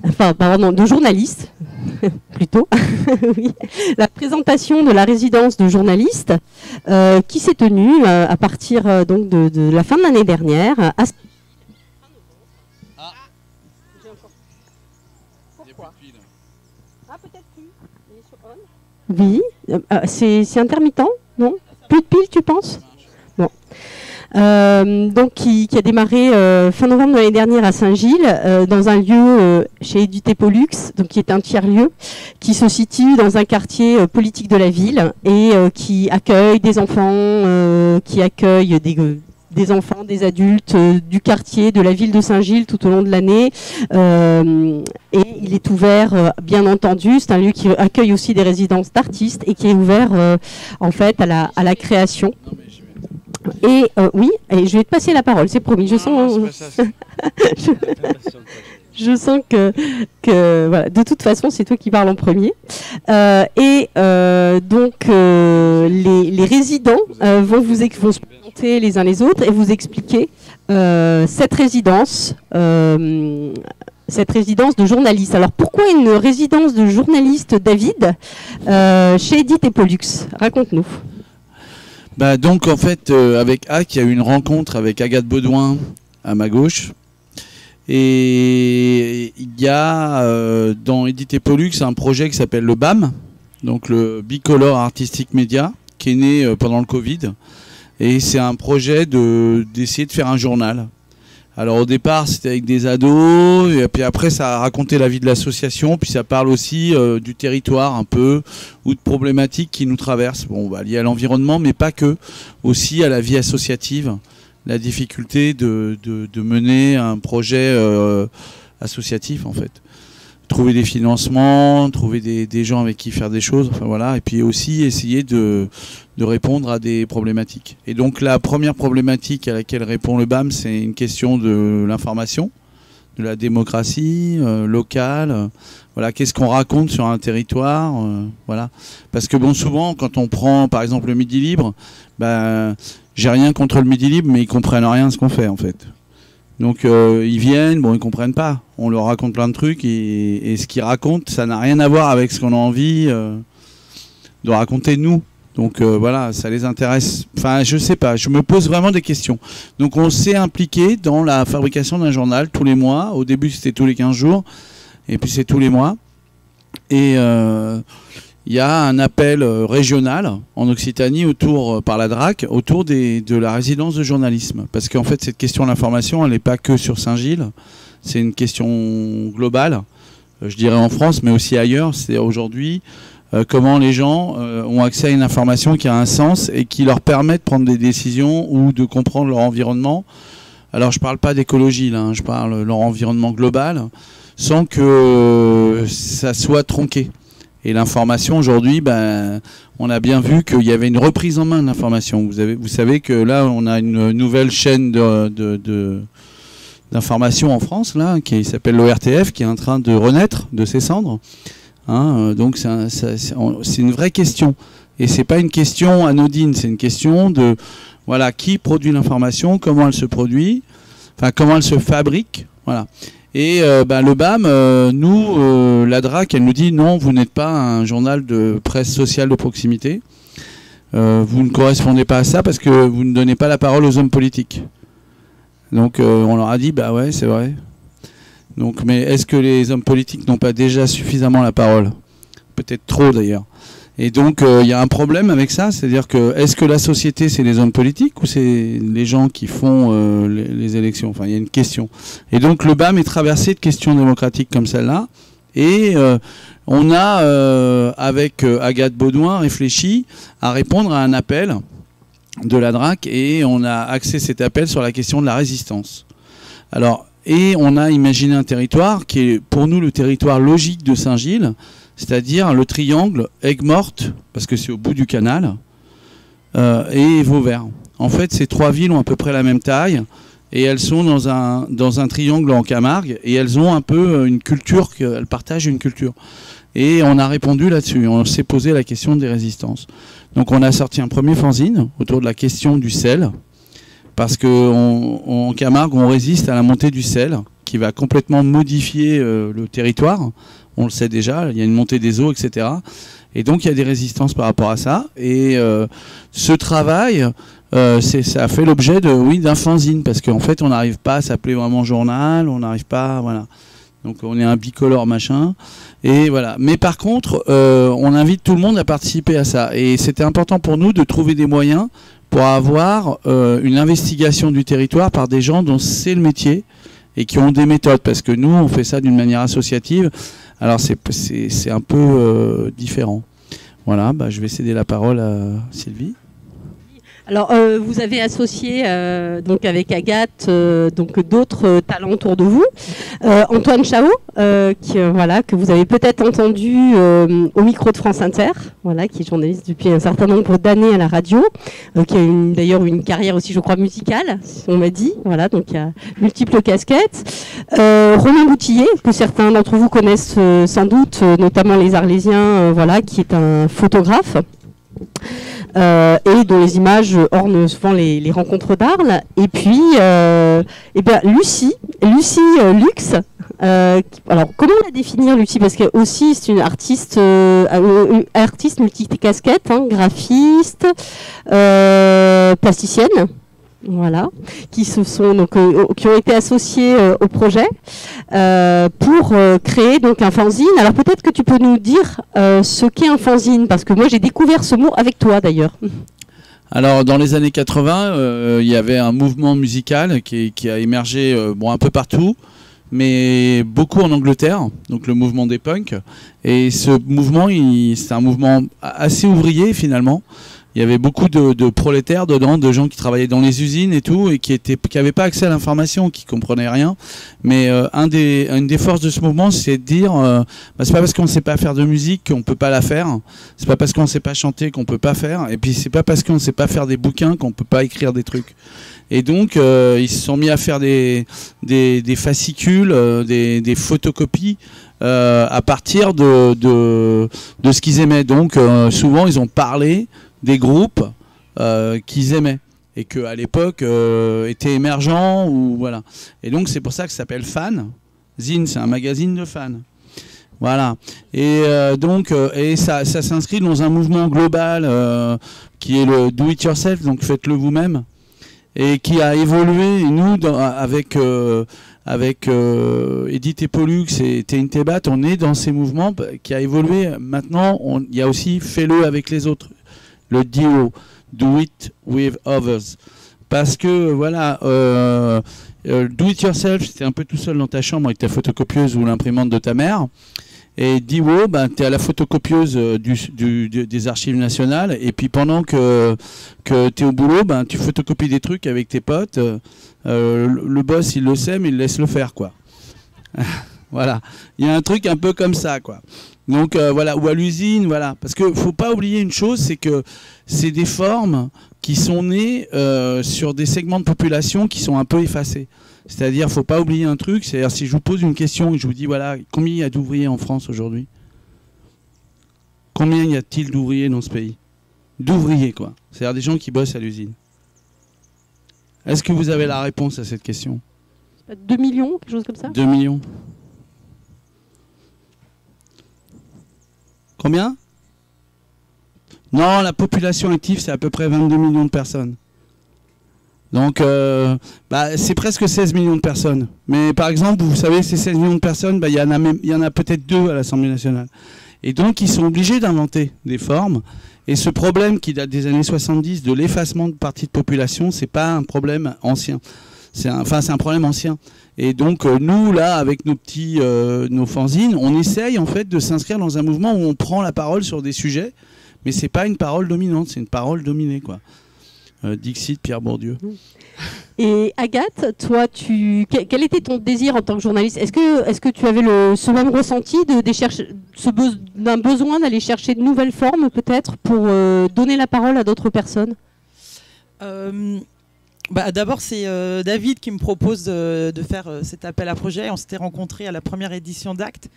enfin pardon, de journalistes, plutôt, oui, la présentation de la résidence de journalistes qui s'est tenue à partir donc de la fin de l'année dernière. Pourquoi ? Ah, peut-être plus. Il est sur on. Oui, c'est intermittent, non ? Plus de piles, tu penses ? Bon. Donc qui a démarré fin novembre de l'année dernière à Saint-Gilles, dans un lieu chez Édité Pollux, donc qui est un tiers-lieu, qui se situe dans un quartier politique de la ville et qui accueille des enfants, qui accueille des enfants, des adultes du quartier, de la ville de Saint-Gilles tout au long de l'année. Et il est ouvert, bien entendu, c'est un lieu qui accueille aussi des résidences d'artistes et qui est ouvert en fait à la création. Et oui, et je vais te passer la parole, c'est promis. Je sens, je sens que voilà, de toute façon, c'est toi qui parles en premier. Donc, les résidents vont se présenter les uns les autres et vous expliquer cette résidence de journaliste. Alors, pourquoi une résidence de journaliste, David, chez Édité Pollux? Raconte-nous. Bah donc en fait avec Hack, il y a eu une rencontre avec Agathe Baudouin à ma gauche et il y a dans Édité Pollux un projet qui s'appelle le BAM, donc le Bicolor Artistic Media, qui est né pendant le Covid et c'est un projet d'essayer de faire un journal. Alors au départ c'était avec des ados et puis après ça a raconté la vie de l'association, puis ça parle aussi du territoire un peu ou de problématiques qui nous traversent, liées à l'environnement mais pas que, aussi à la vie associative, la difficulté de mener un projet associatif en fait. Trouver des financements, trouver des gens avec qui faire des choses, enfin voilà, et puis aussi essayer de répondre à des problématiques. Et donc la première problématique à laquelle répond le BAM, c'est une question de l'information, de la démocratie locale. Voilà, qu'est-ce qu'on raconte sur un territoire, voilà. Parce que bon, souvent, quand on prend par exemple le Midi Libre, j'ai rien contre le Midi Libre, mais ils comprennent rien à ce qu'on fait en fait. Donc ils viennent, ils comprennent pas. On leur raconte plein de trucs et ce qu'ils racontent, ça n'a rien à voir avec ce qu'on a envie de raconter nous. Donc voilà, ça les intéresse. Enfin, je sais pas, je me pose vraiment des questions. Donc on s'est impliqué dans la fabrication d'un journal tous les mois. Au début, c'était tous les 15 jours. Et puis c'est tous les mois. Et il y a un appel régional en Occitanie par la DRAC autour de la résidence de journalisme. Parce qu'en fait, cette question de l'information, elle n'est pas que sur Saint-Gilles. C'est une question globale, je dirais en France, mais aussi ailleurs. C'est aujourd'hui comment les gens ont accès à une information qui a un sens et qui leur permet de prendre des décisions ou de comprendre leur environnement. Alors je ne parle pas d'écologie, là, je parle de leur environnement global, sans que ça soit tronqué. Et l'information aujourd'hui, on a bien vu qu'il y avait une reprise en main de l'information. Vous savez que là, on a une nouvelle chaîne d'information en France, là, qui s'appelle l'ORTF, qui est en train de renaître de ses cendres. Donc c'est une vraie question. Et c'est pas une question anodine, c'est une question de qui produit l'information, comment elle se produit, enfin comment elle se fabrique, voilà. Et le BAM, nous, la DRAC, elle nous dit non, vous n'êtes pas un journal de presse sociale de proximité. Vous ne correspondez pas à ça parce que vous ne donnez pas la parole aux hommes politiques. Donc on leur a dit ouais, c'est vrai. Donc, mais est-ce que les hommes politiques n'ont pas déjà suffisamment la parole? Peut-être trop d'ailleurs. Et donc il y a un problème avec ça, c'est-à-dire que est-ce que la société c'est les hommes politiques ou c'est les gens qui font les élections? Enfin, il y a une question. Et donc le BAM est traversé de questions démocratiques comme celle-là. Et on a, avec Agathe Baudouin, réfléchi à répondre à un appel de la DRAC et on a axé cet appel sur la question de la résistance. Alors, et on a imaginé un territoire qui est pour nous le territoire logique de Saint-Gilles, c'est-à-dire le triangle Aigues-Mortes, parce que c'est au bout du canal, et Vauvert. En fait, ces trois villes ont à peu près la même taille, et elles sont dans un triangle en Camargue, et elles ont un peu une culture, elles partagent une culture. Et on a répondu là-dessus, on s'est posé la question des résistances. Donc on a sorti un premier fanzine autour de la question du sel, parce qu'en Camargue, on résiste à la montée du sel, qui va complètement modifier le territoire. On le sait déjà, il y a une montée des eaux, etc. Et donc il y a des résistances par rapport à ça. Et ce travail, ça a fait l'objet d'un fanzine, parce qu'en fait on n'arrive pas à s'appeler vraiment journal, on n'arrive pas, voilà. Donc on est un bicolore machin, et voilà. Mais par contre, on invite tout le monde à participer à ça. Et c'était important pour nous de trouver des moyens pour avoir une investigation du territoire par des gens dont c'est le métier et qui ont des méthodes. Parce que nous, on fait ça d'une manière associative. Alors c'est un peu différent. Voilà, je vais céder la parole à Sylvie. Alors, vous avez associé donc avec Agathe donc d'autres talents autour de vous. Antoine Chao, que vous avez peut-être entendu au micro de France Inter, voilà, qui est journaliste depuis un certain nombre d'années à la radio, qui a d'ailleurs une carrière aussi, je crois, musicale, on m'a dit. Voilà, donc il y a multiples casquettes. Romain Boutillier, que certains d'entre vous connaissent sans doute, notamment les Arlésiens, voilà, qui est un photographe. Et dont les images ornent souvent les rencontres d'Arles. Et puis, Lucie Lux. Alors, comment la définir, Lucie? Parce que aussi c'est une artiste multicasquette, hein, graphiste, plasticienne. Voilà, qui ont été associés au projet pour créer donc un fanzine. Alors peut-être que tu peux nous dire ce qu'est un fanzine, parce que moi j'ai découvert ce mot avec toi d'ailleurs. Alors dans les années 80, il y avait un mouvement musical qui a émergé un peu partout, mais beaucoup en Angleterre, donc le mouvement des punks. Et ce mouvement, c'est un mouvement assez ouvrier finalement. Il y avait beaucoup de prolétaires dedans, de gens qui travaillaient dans les usines et tout, et qui n'avaient pas accès à l'information, qui comprenaient rien. Mais une des forces de ce mouvement, c'est de dire, c'est pas parce qu'on ne sait pas faire de musique qu'on peut pas la faire. C'est pas parce qu'on ne sait pas chanter qu'on peut pas faire. Et puis c'est pas parce qu'on ne sait pas faire des bouquins qu'on peut pas écrire des trucs. Et donc ils se sont mis à faire des fascicules, des photocopies. À partir de ce qu'ils aimaient. Donc souvent ils ont parlé des groupes qu'ils aimaient et que à l'époque étaient émergents ou voilà. Et donc c'est pour ça que ça s'appelle Fan. Zine, c'est un magazine de fans. Voilà. Et et ça s'inscrit dans un mouvement global qui est le do it yourself, donc faites-le vous-même, et qui a évolué. Et nous avec Edith et Pollux et Teintebat, on est dans ces mouvements qui a évolué. Maintenant, il y a aussi fais-le avec les autres. Le DIO, do it with others. Parce que, voilà, do it yourself, c'était un peu tout seul dans ta chambre avec ta photocopieuse ou l'imprimante de ta mère. Et DIO, tu es à la photocopieuse des archives nationales. Et puis pendant que tu es au boulot, tu photocopies des trucs avec tes potes. Le boss, il le sait, mais il laisse le faire, quoi. Voilà. Il y a un truc un peu comme ça, quoi. Donc voilà, ou à l'usine, voilà. Parce qu'il ne faut pas oublier une chose, c'est que c'est des formes qui sont nées sur des segments de population qui sont un peu effacés. C'est-à-dire, il ne faut pas oublier un truc, c'est-à-dire si je vous pose une question et je vous dis, voilà, combien il y a d'ouvriers en France aujourd'hui? Combien y a-t-il d'ouvriers dans ce pays? D'ouvriers, quoi. C'est-à-dire des gens qui bossent à l'usine. Est-ce que vous avez la réponse à cette question? 2 millions, quelque chose comme ça? 2 millions. Combien? Non, la population active, c'est à peu près 22 millions de personnes. Donc, c'est presque 16 millions de personnes. Mais par exemple, vous savez, ces 16 millions de personnes, il y en a peut-être 2 à l'Assemblée nationale. Et donc, ils sont obligés d'inventer des formes. Et ce problème qui date des années 70 de l'effacement de parties de population, c'est pas un problème ancien. C'est un problème ancien. Et donc, nous, là, avec nos fanzines, on essaye, en fait, de s'inscrire dans un mouvement où on prend la parole sur des sujets, mais c'est pas une parole dominante, c'est une parole dominée, quoi. Dixit, Pierre Bourdieu. Et Agathe, toi, quel était ton désir en tant que journaliste? Est-ce que tu avais ce même ressenti d'un besoin d'aller chercher de nouvelles formes, peut-être, pour donner la parole à d'autres personnes? D'abord, c'est David qui me propose de faire cet appel à projet. On s'était rencontrés à la première édition d'Actes.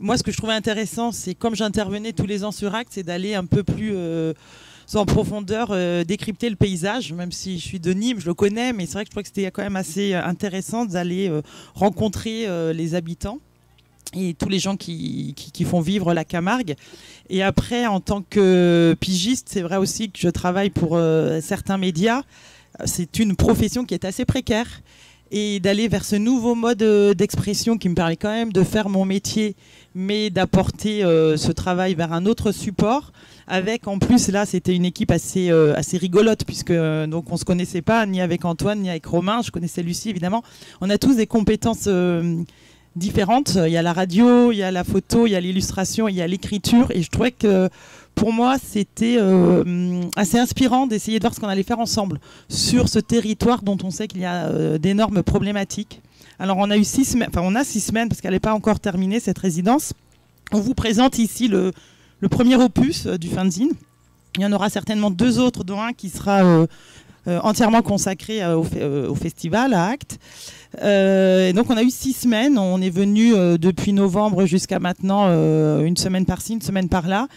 Moi, ce que je trouvais intéressant, c'est comme j'intervenais tous les ans sur Actes, c'est d'aller un peu plus en profondeur décrypter le paysage, même si je suis de Nîmes, je le connais, mais c'est vrai que je trouvais que c'était quand même assez intéressant d'aller rencontrer les habitants et tous les gens qui font vivre la Camargue. Et après, en tant que pigiste, c'est vrai aussi que je travaille pour certains médias. C'est une profession qui est assez précaire. Et d'aller vers ce nouveau mode d'expression qui me permet quand même de faire mon métier, mais d'apporter ce travail vers un autre support. Avec, en plus, là, c'était une équipe assez rigolote, puisque donc on ne se connaissait pas, ni avec Antoine, ni avec Romain. Je connaissais Lucie, évidemment. On a tous des compétences différentes. Il y a la radio, il y a la photo, il y a l'illustration, il y a l'écriture. Et je trouvais que pour moi, c'était assez inspirant d'essayer de voir ce qu'on allait faire ensemble sur ce territoire dont on sait qu'il y a d'énormes problématiques. Alors, on a 6 semaines, parce qu'elle n'est pas encore terminée, cette résidence. On vous présente ici le premier opus du fanzine. Il y en aura certainement 2 autres, dont un qui sera entièrement consacré au festival, à Actes. Et donc on a eu 6 semaines, on est venu depuis novembre jusqu'à maintenant, une semaine par-ci, une semaine par-là.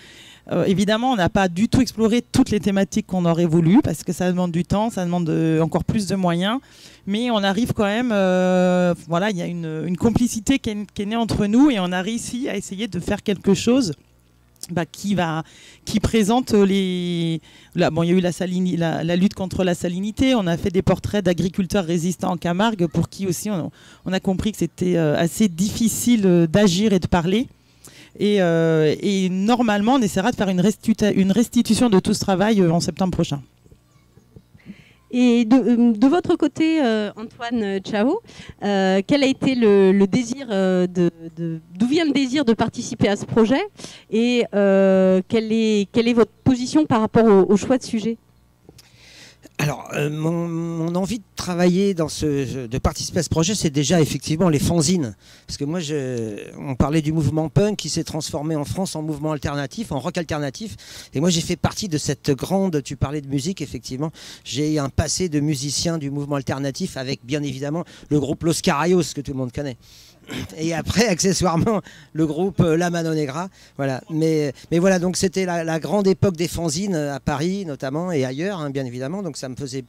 Évidemment, on n'a pas du tout exploré toutes les thématiques qu'on aurait voulu, parce que ça demande du temps, ça demande encore plus de moyens. Mais on arrive quand même, voilà, il y a une complicité qui est née entre nous, et on a réussi à essayer de faire quelque chose qui présente bon, il y a eu la lutte contre la salinité. On a fait des portraits d'agriculteurs résistants en Camargue, pour qui aussi on a compris que c'était assez difficile d'agir et de parler. Et normalement, on essaiera de faire une restitution de tout ce travail en septembre prochain. Et de votre côté, Antoine Chao, quel a été le désir d'où vient le désir de participer à ce projet, et quelle est votre position par rapport au choix de sujet? Alors, mon envie de travailler de participer à ce projet, c'est déjà effectivement les fanzines. Parce que moi, on parlait du mouvement punk qui s'est transformé en France en mouvement alternatif, en rock alternatif. Et moi, j'ai fait partie de cette grande, tu parlais de musique, effectivement. J'ai un passé de musicien du mouvement alternatif avec, bien évidemment, le groupe Los Carayos, que tout le monde connaît. Et après, accessoirement, le groupe La Mano Negra. Voilà. Mais voilà, donc c'était la grande époque des fanzines à Paris notamment, et ailleurs, hein, bien évidemment. Donc ça me faisait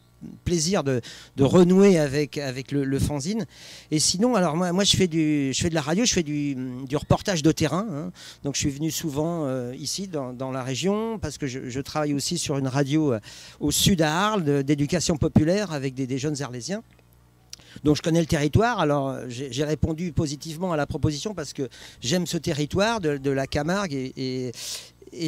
plaisir de renouer avec le fanzine. Et sinon, alors moi je fais de la radio, je fais du reportage de terrain, hein. Donc je suis venu souvent ici dans la région, parce que je travaille aussi sur une radio au sud à Arles, d'éducation populaire, avec des jeunes arlésiens. Donc je connais le territoire. Alors j'ai répondu positivement à la proposition, parce que j'aime ce territoire de la Camargue, et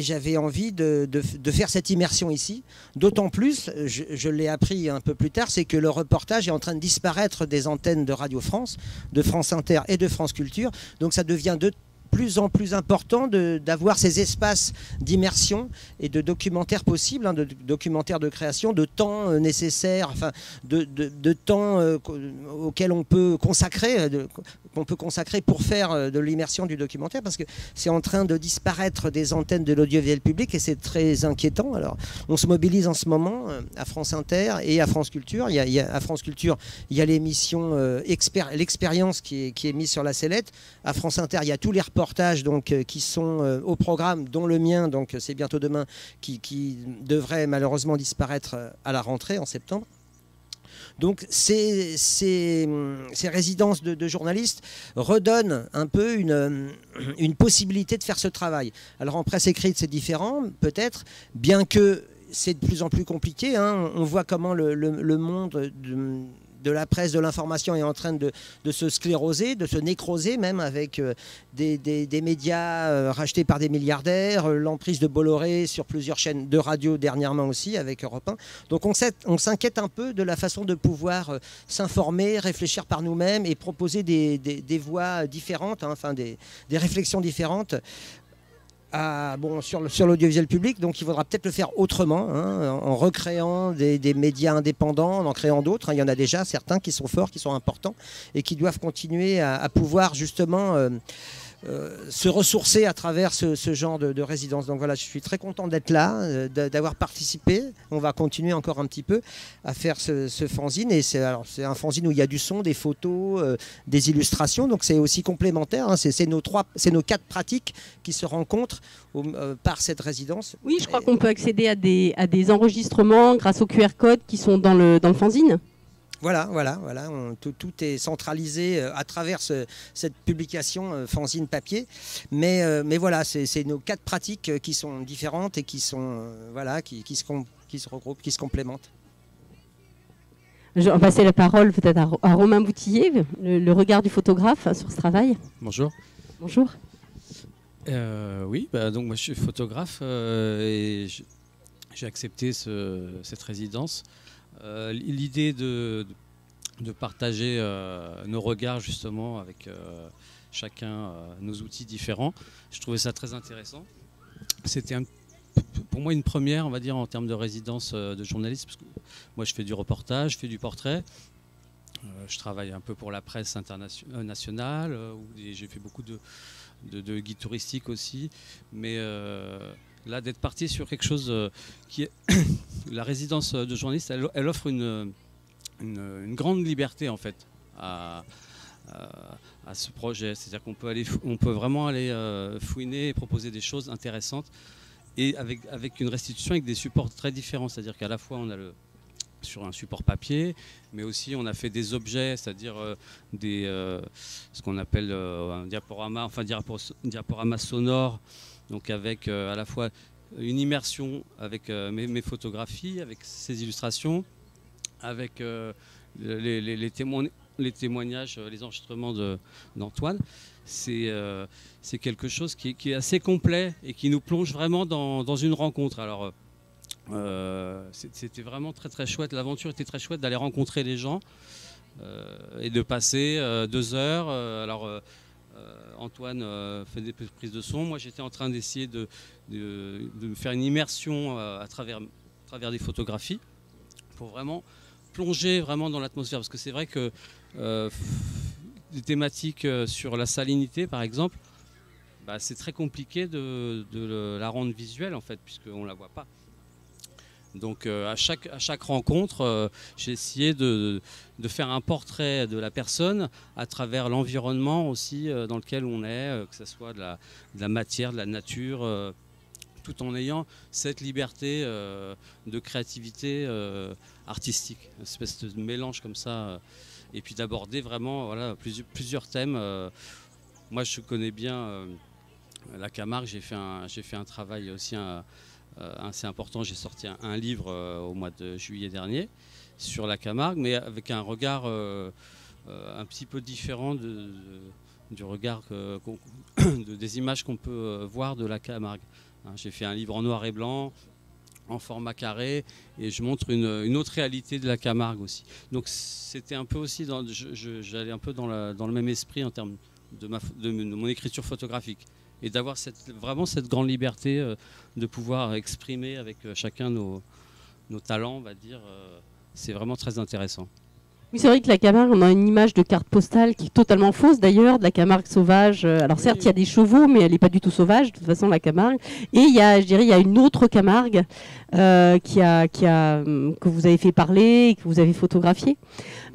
j'avais envie de faire cette immersion ici. D'autant plus, je l'ai appris un peu plus tard, c'est que le reportage est en train de disparaître des antennes de Radio France, de France Inter et de France Culture. Donc ça devient de plus en plus important d'avoir ces espaces d'immersion et de documentaires possibles, hein, de documentaires de création, de temps nécessaire, enfin de temps auquel on peut consacrer, pour faire de l'immersion du documentaire, parce que c'est en train de disparaître des antennes de l'audiovisuel public, et c'est très inquiétant. Alors on se mobilise en ce moment à France Inter et à France Culture. À France Culture, il y a l'émission L'Expérience qui est mise sur la sellette. À France Inter, il y a tous les reportages qui sont au programme, dont le mien, donc c'est bientôt demain, qui devrait malheureusement disparaître à la rentrée en septembre. Donc ces résidences de journalistes redonnent un peu une possibilité de faire ce travail. Alors en presse écrite, c'est différent, peut-être, bien que c'est de plus en plus compliqué, hein. On voit comment le monde de la presse, de l'information est en train de se scléroser, de se nécroser même, avec des médias rachetés par des milliardaires, l'emprise de Bolloré sur plusieurs chaînes de radio dernièrement aussi, avec Europe 1. Donc on s'inquiète un peu de la façon de pouvoir s'informer, réfléchir par nous-mêmes, et proposer des voies différentes, hein, enfin des réflexions différentes. Sur l'audiovisuel public. Donc il faudra peut-être le faire autrement, hein, en recréant des médias indépendants, en créant d'autres, hein. Il y en a déjà certains qui sont forts, qui sont importants, et qui doivent continuer à pouvoir justement se ressourcer à travers ce genre de résidence. Donc voilà, je suis très content d'être là, d'avoir participé. On va continuer encore un petit peu à faire ce fanzine. Et c'est un fanzine où il y a du son, des photos, des illustrations. Donc c'est aussi complémentaire. Hein. C'est nos 4 pratiques qui se rencontrent par cette résidence. Oui, je crois qu'on peut accéder à des enregistrements grâce aux QR codes qui sont dans le fanzine. Voilà. Tout est centralisé à travers cette publication fanzine papier. Mais voilà, c'est nos 4 pratiques qui sont différentes et qui sont qui se regroupent, qui se complémentent. Je vais passer la parole peut-être à Romain Boutillier, le regard du photographe sur ce travail. Bonjour. Bonjour. Oui, donc moi je suis photographe et j'ai accepté cette résidence. L'idée de partager nos regards justement avec chacun nos outils différents, je trouvais ça très intéressant. C'était pour moi une première, on va dire, en termes de résidence de journaliste, parce que moi je fais du reportage, je fais du portrait, je travaille un peu pour la presse nationale, j'ai fait beaucoup de guides touristiques aussi, mais là d'être parti sur quelque chose qui est la résidence de journaliste, elle offre une grande liberté en fait à ce projet, c'est-à-dire qu'on peut vraiment aller fouiner et proposer des choses intéressantes, et avec une restitution avec des supports très différents, c'est-à-dire qu'à la fois on a sur un support papier, mais aussi on a fait des objets, c'est-à-dire ce qu'on appelle un diaporama, enfin diaporama sonore, donc avec à la fois une immersion avec mes photographies, avec ces illustrations, avec les témoignages, les enregistrements d'Antoine. C'est quelque chose qui est assez complet et qui nous plonge vraiment dans une rencontre. Alors, c'était vraiment très très chouette, l'aventure était très chouette d'aller rencontrer les gens et de passer 2 heures. Antoine fait des prises de son, moi j'étais en train d'essayer de faire une immersion à travers des photographies pour vraiment plonger vraiment dans l'atmosphère, parce que c'est vrai que des thématiques sur la salinité par exemple, c'est très compliqué de la rendre visuelle en fait, puisqu'on ne la voit pas. Donc à chaque rencontre, j'ai essayé de faire un portrait de la personne à travers l'environnement aussi dans lequel on est, que ce soit de la matière, de la nature, tout en ayant cette liberté de créativité artistique, une espèce de mélange comme ça, et puis d'aborder vraiment plusieurs thèmes. Moi je connais bien la Camargue, j'ai fait un travail aussi assez important. J'ai sorti un livre au mois de juillet dernier sur la Camargue, mais avec un regard un petit peu différent du regard des images qu'on peut voir de la Camargue. J'ai fait un livre en noir et blanc, en format carré, et je montre une autre réalité de la Camargue aussi. Donc c'était un peu aussi, j'allais un peu dans le même esprit en termes de mon écriture photographique, et d'avoir vraiment cette grande liberté de pouvoir exprimer avec chacun nos talents, on va dire. C'est vraiment très intéressant. Oui, c'est vrai que la Camargue, on a une image de carte postale qui est totalement fausse d'ailleurs, de la Camargue sauvage. Alors certes, il y a des chevaux, mais elle n'est pas du tout sauvage, de toute façon, la Camargue. Et il y a une autre Camargue que vous avez fait parler et que vous avez photographiée.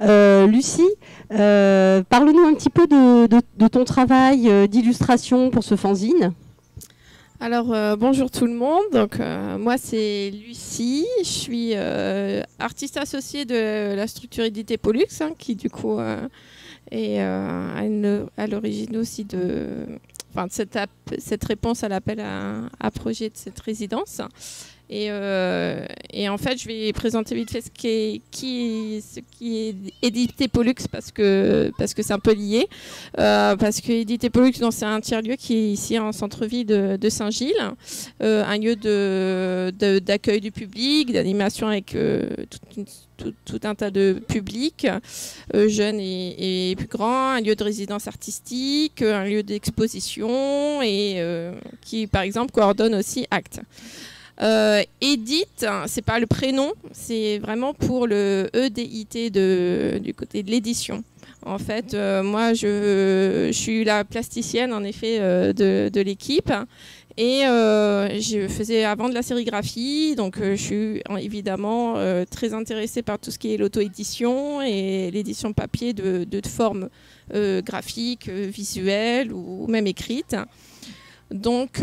Lucie, parle-nous un petit peu de ton travail d'illustration pour ce fanzine. Alors bonjour tout le monde, donc moi c'est Lucie, je suis artiste associée de la structure Édité Pollux, qui du coup est à l'origine aussi de cette réponse à l'appel à projet de cette résidence. Et en fait, je vais présenter vite fait ce qui est Édité Pollux, parce que c'est un peu lié. Parce que Édité Pollux, c'est un tiers-lieu qui est ici en centre-ville de Saint-Gilles, un lieu d'accueil du public, d'animation avec tout un tas de publics, jeunes et plus grands, un lieu de résidence artistique, un lieu d'exposition, et qui, par exemple, coordonne aussi Actes. Edith, c'est pas le prénom, c'est vraiment pour le EDIT du côté de l'édition. En fait, moi, je suis la plasticienne, en effet, de l'équipe. Et je faisais avant de la sérigraphie, donc je suis évidemment très intéressée par tout ce qui est l'auto-édition et l'édition papier de formes graphiques, visuelles ou même écrites. Donc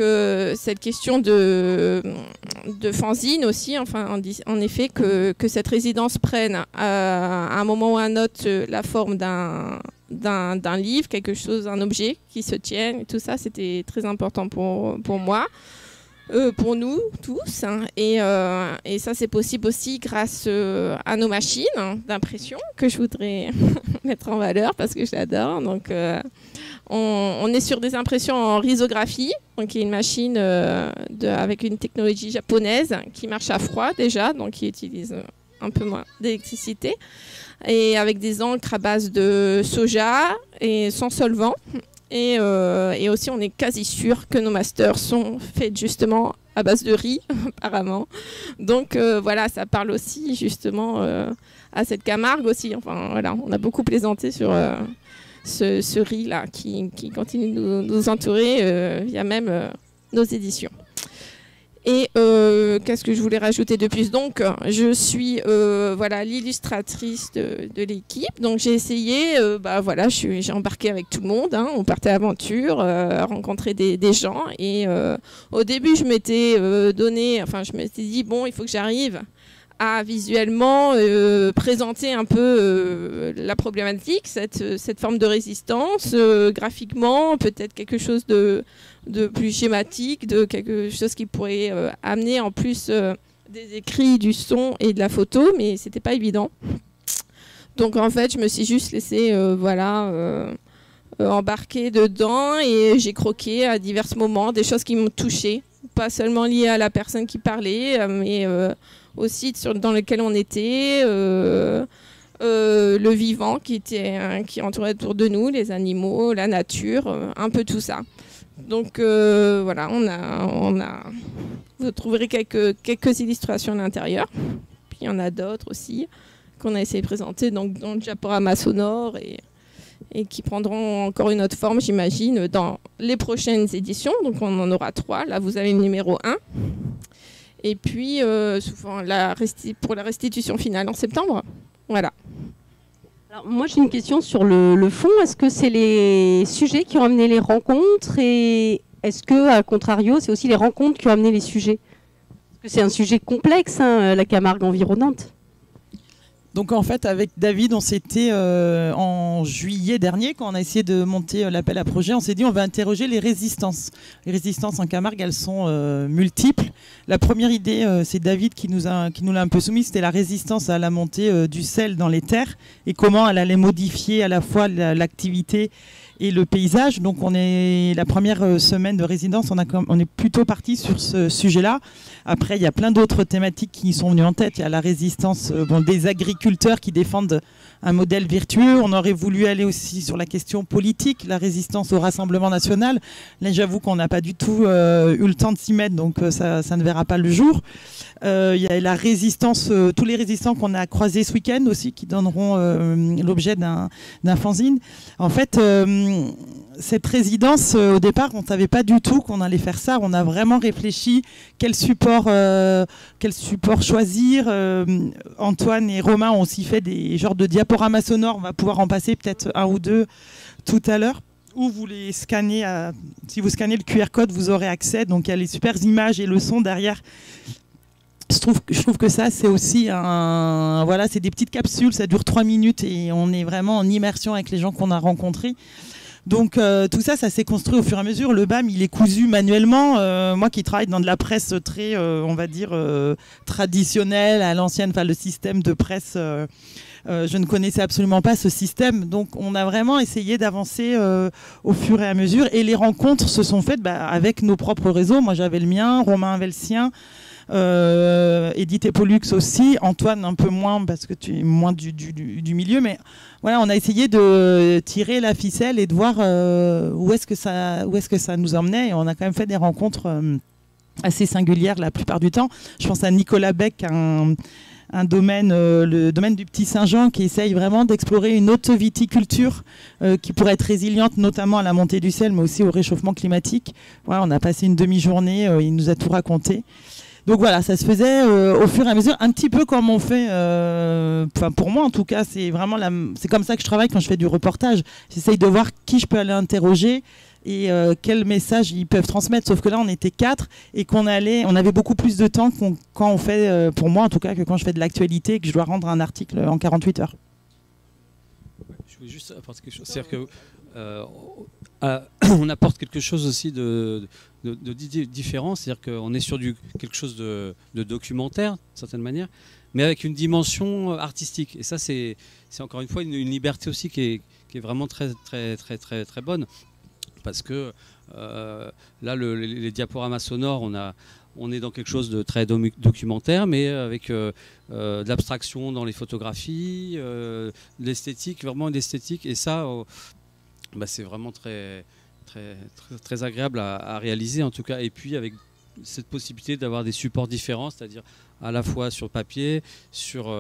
cette question de fanzine aussi, enfin, en effet, que cette résidence prenne à un moment ou à un autre la forme d'un livre, quelque chose, un objet qui se tienne, et tout ça, c'était très important pour moi, pour nous tous. Hein. Et ça, c'est possible aussi grâce à nos machines d'impression que je voudrais mettre en valeur parce que je l'adore. Donc, on est sur des impressions en risographie, donc qui est une machine avec une technologie japonaise qui marche à froid déjà, donc qui utilise un peu moins d'électricité, et avec des encres à base de soja et sans solvant. Et aussi, on est quasi sûr que nos masters sont faits justement à base de riz, apparemment. Donc voilà, ça parle aussi justement à cette Camargue aussi. Enfin voilà, on a beaucoup plaisanté sur ce riz-là qui continue de nous entourer via même nos éditions. Et qu'est-ce que je voulais rajouter de plus? Donc, je suis voilà, l'illustratrice de l'équipe. Donc, j'ai essayé, voilà, j'ai embarqué avec tout le monde. Hein, on partait à l'aventure, rencontrer des gens. Et au début, je m'étais je m'étais dit, bon, il faut que j'arrive à visuellement présenter un peu la problématique, cette forme de résistance, graphiquement, peut-être quelque chose de plus schématique, de quelque chose qui pourrait amener en plus des écrits, du son et de la photo, mais c'était pas évident. Donc en fait, je me suis juste laissée embarquer dedans et j'ai croqué à divers moments des choses qui m'ont touchée, pas seulement liées à la personne qui parlait, mais aussi dans lequel on était, le vivant qui entourait autour de nous, les animaux, la nature, un peu tout ça. Donc voilà, vous trouverez quelques illustrations à l'intérieur. Puis il y en a d'autres aussi qu'on a essayé de présenter donc, dans le diaporama sonore et qui prendront encore une autre forme, j'imagine, dans les prochaines éditions. Donc on en aura 3. Là, vous avez le numéro 1. Et puis, pour la restitution finale en septembre. Voilà. Alors, moi, j'ai une question sur le fond. Est-ce que c'est les sujets qui ont amené les rencontres et est-ce que, à contrario, c'est aussi les rencontres qui ont amené les sujets? Parce que c'est un sujet complexe, hein, la Camargue environnante. Donc en fait, avec David, on s'était en juillet dernier, quand on a essayé de monter l'appel à projet, on s'est dit on va interroger les résistances. Les résistances en Camargue, elles sont multiples. La première idée, c'est David qui nous l'a un peu soumise, c'était la résistance à la montée du sel dans les terres et comment elle allait modifier à la fois l'activité et le paysage. Donc la première semaine de résidence, on est plutôt parti sur ce sujet-là. Après, il y a plein d'autres thématiques qui sont venues en tête. Il y a la résistance des agriculteurs qui défendent un modèle vertueux. On aurait voulu aller aussi sur la question politique, la résistance au Rassemblement national. Là, j'avoue qu'on n'a pas du tout eu le temps de s'y mettre, donc ça ne verra pas le jour. Il y a la résistance, tous les résistants qu'on a croisés ce week-end aussi, qui donneront l'objet d'un fanzine. En fait, cette résidence, au départ, on ne savait pas du tout qu'on allait faire ça. On a vraiment réfléchi quel support choisir. Antoine et Romain ont aussi fait des genres de diaporamas sonores. On va pouvoir en passer peut-être un ou deux tout à l'heure. Ou vous les scannez, si vous scannez le QR code, vous aurez accès. Donc il y a les super images et le son derrière. Je trouve que ça, c'est aussi c'est des petites capsules, ça dure 3 minutes et on est vraiment en immersion avec les gens qu'on a rencontrés. Donc tout ça, ça s'est construit au fur et à mesure. Le BAM, il est cousu manuellement. Moi qui travaille dans de la presse très, on va dire, traditionnelle, à l'ancienne, enfin le système de presse, je ne connaissais absolument pas ce système. Donc on a vraiment essayé d'avancer au fur et à mesure. Et les rencontres se sont faites avec nos propres réseaux. Moi j'avais le mien, Romain avait le sien. Édité Pollux aussi, Antoine un peu moins parce que tu es moins du milieu, mais voilà, on a essayé de tirer la ficelle et de voir où est-ce que ça nous emmenait, et on a quand même fait des rencontres assez singulières la plupart du temps. Je pense à Nicolas Beck, un domaine, le domaine du Petit Saint-Jean, qui essaye vraiment d'explorer une autre viticulture qui pourrait être résiliente, notamment à la montée du sel, mais aussi au réchauffement climatique. Voilà, on a passé une demi-journée, il nous a tout raconté. Donc voilà, ça se faisait au fur et à mesure, un petit peu comme on fait, enfin pour moi en tout cas, c'est vraiment c'est comme ça que je travaille quand je fais du reportage. J'essaye de voir qui je peux aller interroger et quel message ils peuvent transmettre. Sauf que là, on était 4 et on avait beaucoup plus de temps quand on fait, pour moi en tout cas, que quand je fais de l'actualité et que je dois rendre un article en 48 heures. Je voulais juste apporter quelque chose. C'est-à-dire que on apporte quelque chose aussi de différent, c'est-à-dire qu'on est sur quelque chose de documentaire, d'une certaine manière, mais avec une dimension artistique. Et ça, c'est encore une fois une liberté aussi qui est vraiment très, très, très, très, très bonne. Parce que là, les diaporamas sonores, on est dans quelque chose de très documentaire, mais avec de l'abstraction dans les photographies, de l'esthétique, vraiment de l'esthétique. Et ça, c'est vraiment très, très, très, très agréable à réaliser en tout cas. Et puis avec cette possibilité d'avoir des supports différents, c'est-à-dire à la fois sur papier, sur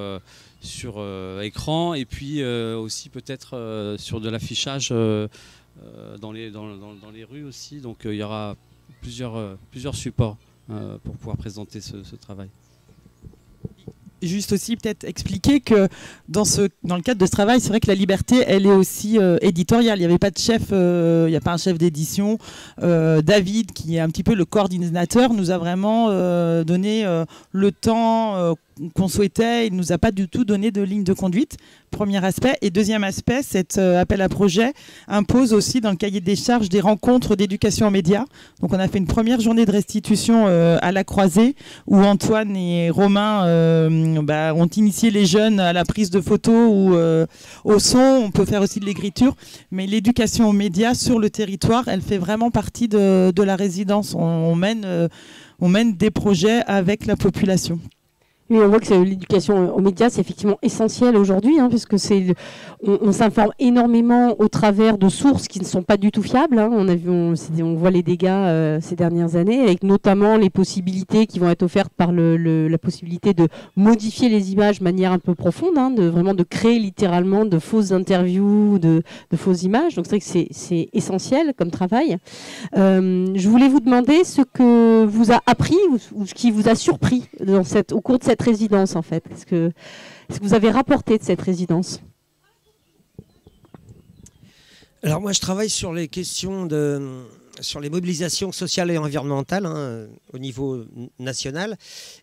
écran, et puis aussi peut-être sur de l'affichage dans les rues aussi. Donc il y aura plusieurs supports pour pouvoir présenter ce travail. Juste aussi peut-être expliquer que dans le cadre de ce travail, c'est vrai que la liberté, elle est aussi éditoriale. Il n'y avait pas de chef, il n'y a pas un chef d'édition. David, qui est un petit peu le coordinateur, nous a vraiment donné le temps qu'on souhaitait. Il ne nous a pas du tout donné de ligne de conduite, premier aspect. Et deuxième aspect, cet appel à projet impose aussi dans le cahier des charges des rencontres d'éducation aux médias. Donc on a fait une première journée de restitution à la Croisée, où Antoine et Romain ont initié les jeunes à la prise de photos ou au son. On peut faire aussi de l'écriture. Mais l'éducation aux médias sur le territoire, elle fait vraiment partie de la résidence. On mène des projets avec la population. Oui, on voit que l'éducation aux médias, c'est effectivement essentiel aujourd'hui, puisque on s'informe énormément au travers de sources qui ne sont pas du tout fiables. On voit les dégâts ces dernières années, avec notamment les possibilités qui vont être offertes par la possibilité de modifier les images de manière un peu profonde, de créer littéralement de fausses interviews, de fausses images. Donc c'est vrai que c'est essentiel comme travail. Je voulais vous demander ce que vous a appris ou ce qui vous a surpris au cours de cette résidence en fait. Qu'est-ce que vous avez rapporté de cette résidence? Alors moi je travaille sur les questions sur les mobilisations sociales et environnementales au niveau national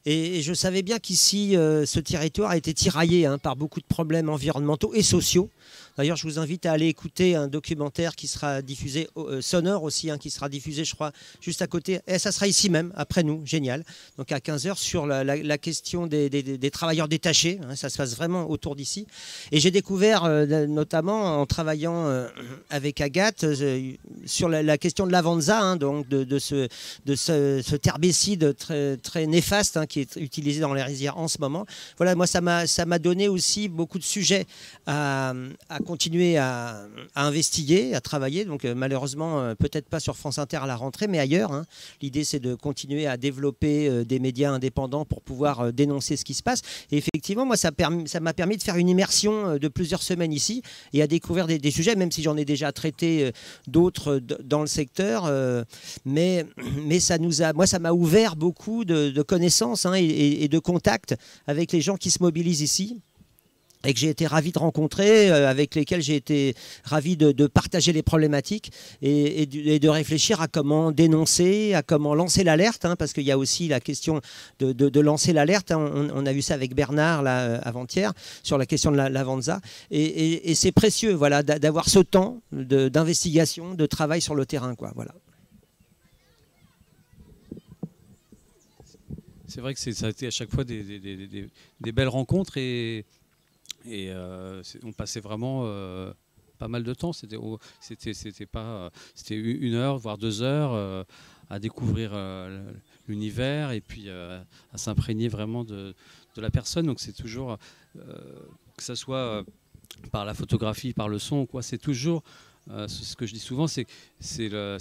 et je savais bien qu'ici ce territoire a été tiraillé par beaucoup de problèmes environnementaux et sociaux. D'ailleurs, je vous invite à aller écouter un documentaire qui sera diffusé, sonore aussi, qui sera diffusé, je crois, juste à côté. Et ça sera ici même, après nous, génial. Donc à 15h, sur la question des travailleurs détachés. Ça se passe vraiment autour d'ici. Et j'ai découvert, notamment en travaillant avec Agathe, sur la question de l'Avanza, donc de ce herbicide très, très néfaste qui est utilisé dans les rizières en ce moment. Voilà, moi, ça m'a donné aussi beaucoup de sujets à continuer à investiguer, à travailler. Donc malheureusement, peut-être pas sur France Inter à la rentrée, mais ailleurs. L'idée, c'est de continuer à développer des médias indépendants pour pouvoir dénoncer ce qui se passe. Et effectivement, moi, ça m'a permis de faire une immersion de plusieurs semaines ici et à découvrir des sujets, même si j'en ai déjà traité d'autres dans le secteur. Mais ça m'a ouvert beaucoup de connaissances et de contacts avec les gens qui se mobilisent ici, et que j'ai été ravi de rencontrer, avec lesquels j'ai été ravi de partager les problématiques et de réfléchir à comment dénoncer, à comment lancer l'alerte, parce qu'il y a aussi la question de lancer l'alerte. On a vu ça avec Bernard là, avant-hier sur la question de l'Avanza. Et c'est précieux voilà, d'avoir ce temps d'investigation, de travail sur le terrain. Voilà. C'est vrai que ça a été à chaque fois des belles rencontres et on passait vraiment pas mal de temps. C'était 1 heure, voire 2 heures à découvrir l'univers et puis à s'imprégner vraiment de la personne. Donc c'est toujours, que ce soit par la photographie, par le son, c'est toujours ce que je dis souvent, c'est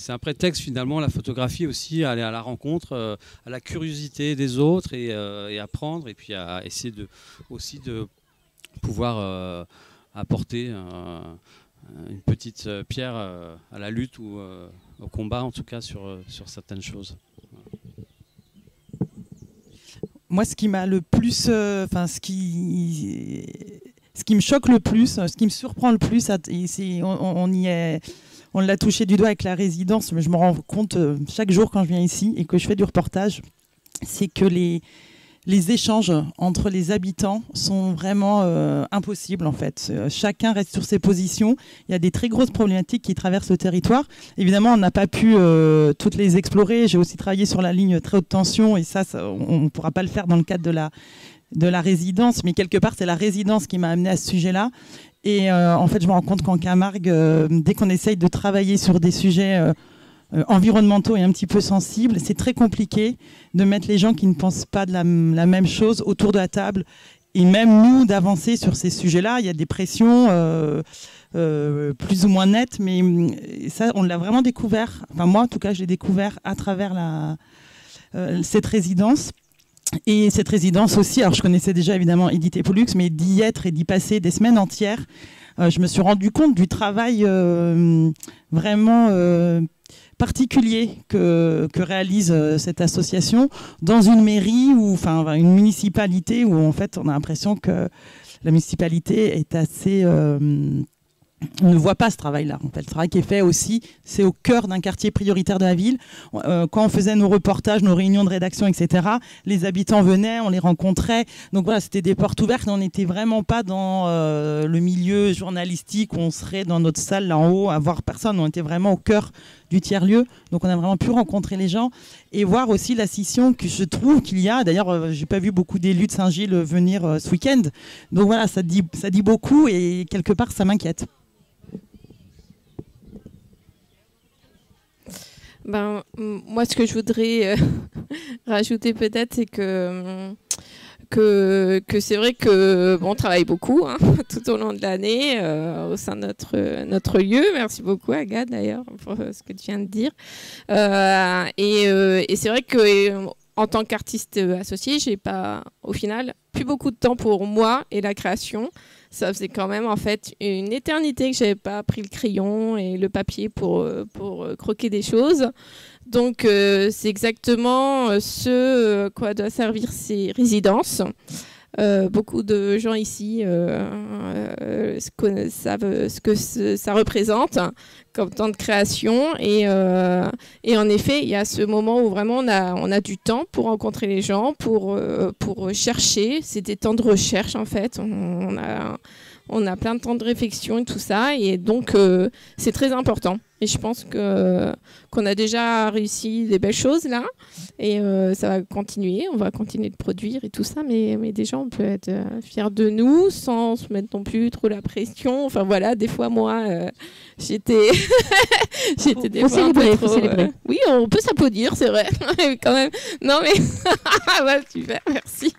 un prétexte finalement, la photographie aussi, à aller à la rencontre, à la curiosité des autres et apprendre, et puis à essayer aussi de pouvoir apporter une petite pierre à la lutte ou au combat, en tout cas sur certaines choses. Moi, ce qui m'a le plus, ce qui me choque le plus, ce qui me surprend le plus, on l'a touché du doigt avec la résidence, mais je me rends compte chaque jour quand je viens ici et que je fais du reportage, c'est que les échanges entre les habitants sont vraiment impossibles en fait. Chacun reste sur ses positions. Il y a des très grosses problématiques qui traversent le territoire. Évidemment, on n'a pas pu toutes les explorer. J'ai aussi travaillé sur la ligne très haute tension et ça on ne pourra pas le faire dans le cadre de la résidence. Mais quelque part, c'est la résidence qui m'a amené à ce sujet-là. Et en fait, je me rends compte qu'en Camargue, dès qu'on essaye de travailler sur des sujets environnementaux et un petit peu sensibles, c'est très compliqué de mettre les gens qui ne pensent pas de la même chose autour de la table et même nous d'avancer sur ces sujets-là. Il y a des pressions plus ou moins nettes, mais ça, on l'a vraiment découvert. Enfin, moi, en tout cas, je l'ai découvert à travers cette résidence. Et cette résidence aussi, alors je connaissais déjà évidemment Édité Pollux, mais d'y être et d'y passer des semaines entières, je me suis rendu compte du travail vraiment particulier que réalise cette association dans une mairie ou enfin une municipalité où en fait on a l'impression que la municipalité est assez on ne voit pas ce travail-là. En fait, le travail qui est fait aussi, c'est au cœur d'un quartier prioritaire de la ville. Quand on faisait nos reportages, nos réunions de rédaction, etc., les habitants venaient, on les rencontrait. Donc voilà, c'était des portes ouvertes. On n'était vraiment pas dans le milieu journalistique où on serait dans notre salle là en haut à voir personne. On était vraiment au cœur du tiers-lieu. Donc on a vraiment pu rencontrer les gens et voir aussi la scission que je trouve qu'il y a. D'ailleurs, j'ai pas vu beaucoup d'élus de Saint-Gilles venir ce week-end. Donc voilà, ça dit beaucoup et quelque part, ça m'inquiète. Moi, ce que je voudrais rajouter peut-être, c'est que c'est vrai que on travaille beaucoup tout au long de l'année au sein de notre lieu. Merci beaucoup Agathe d'ailleurs pour ce que tu viens de dire. Et c'est vrai que en tant qu'artiste associé, j'ai pas au final plus beaucoup de temps pour moi et la création. Ça faisait quand même en fait une éternité que j'avais pas pris le crayon et le papier pour croquer des choses. Donc c'est exactement ce quoi doit servir ces résidences. Beaucoup de gens ici savent ce que ça représente comme temps de création et en effet il y a ce moment où vraiment on a du temps pour rencontrer les gens, pour chercher. C'est des temps de recherche en fait. On a plein de temps de réflexion et tout ça et donc c'est très important. Et je pense qu'on a déjà réussi des belles choses là et ça va continuer, on va continuer de produire et tout ça, mais déjà on peut être fiers de nous sans se mettre non plus trop la pression. Enfin voilà, des fois moi j'étais des fois un peu trop, célébrer. Oui, on peut s'applaudir, c'est vrai quand même. Non mais ouais, super, merci.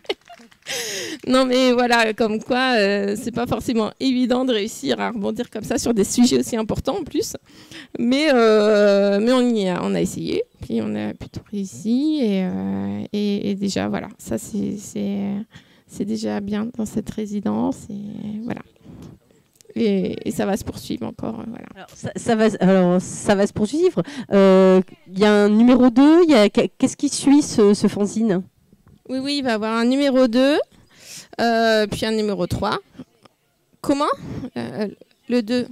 Non mais voilà, comme quoi c'est pas forcément évident de réussir à rebondir comme ça sur des sujets aussi importants en plus, mais on a essayé, puis on a plutôt réussi et déjà voilà, ça c'est déjà bien dans cette résidence et voilà. Et ça va se poursuivre encore. Voilà. Alors, ça va se poursuivre. Il y a un numéro 2, qu'est-ce qui suit ce fanzine ? Oui, il va y avoir un numéro 2, puis un numéro 3. Comment le 2.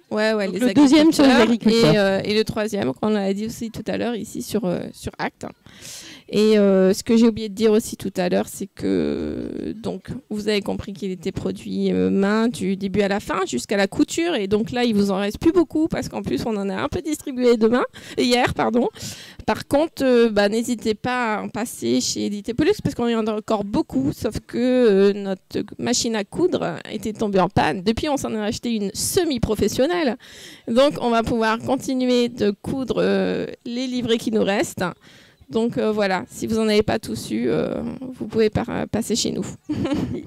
Ouais, les le deuxième sur les agriculteurs. Et le troisième, qu'on a dit aussi tout à l'heure, ici sur Acte. Et ce que j'ai oublié de dire aussi tout à l'heure, c'est que donc vous avez compris qu'il était produit main du début à la fin jusqu'à la couture. Et donc là, il vous en reste plus beaucoup parce qu'en plus, on en a un peu distribué hier. Par contre, n'hésitez pas à en passer chez Édité Pollux parce qu'on y en a encore beaucoup. Sauf que notre machine à coudre était tombée en panne. Depuis, on s'en a acheté une semi-professionnelle. Donc, on va pouvoir continuer de coudre les livrets qui nous restent. Donc voilà, si vous n'en avez pas tous eu, vous pouvez passer chez nous.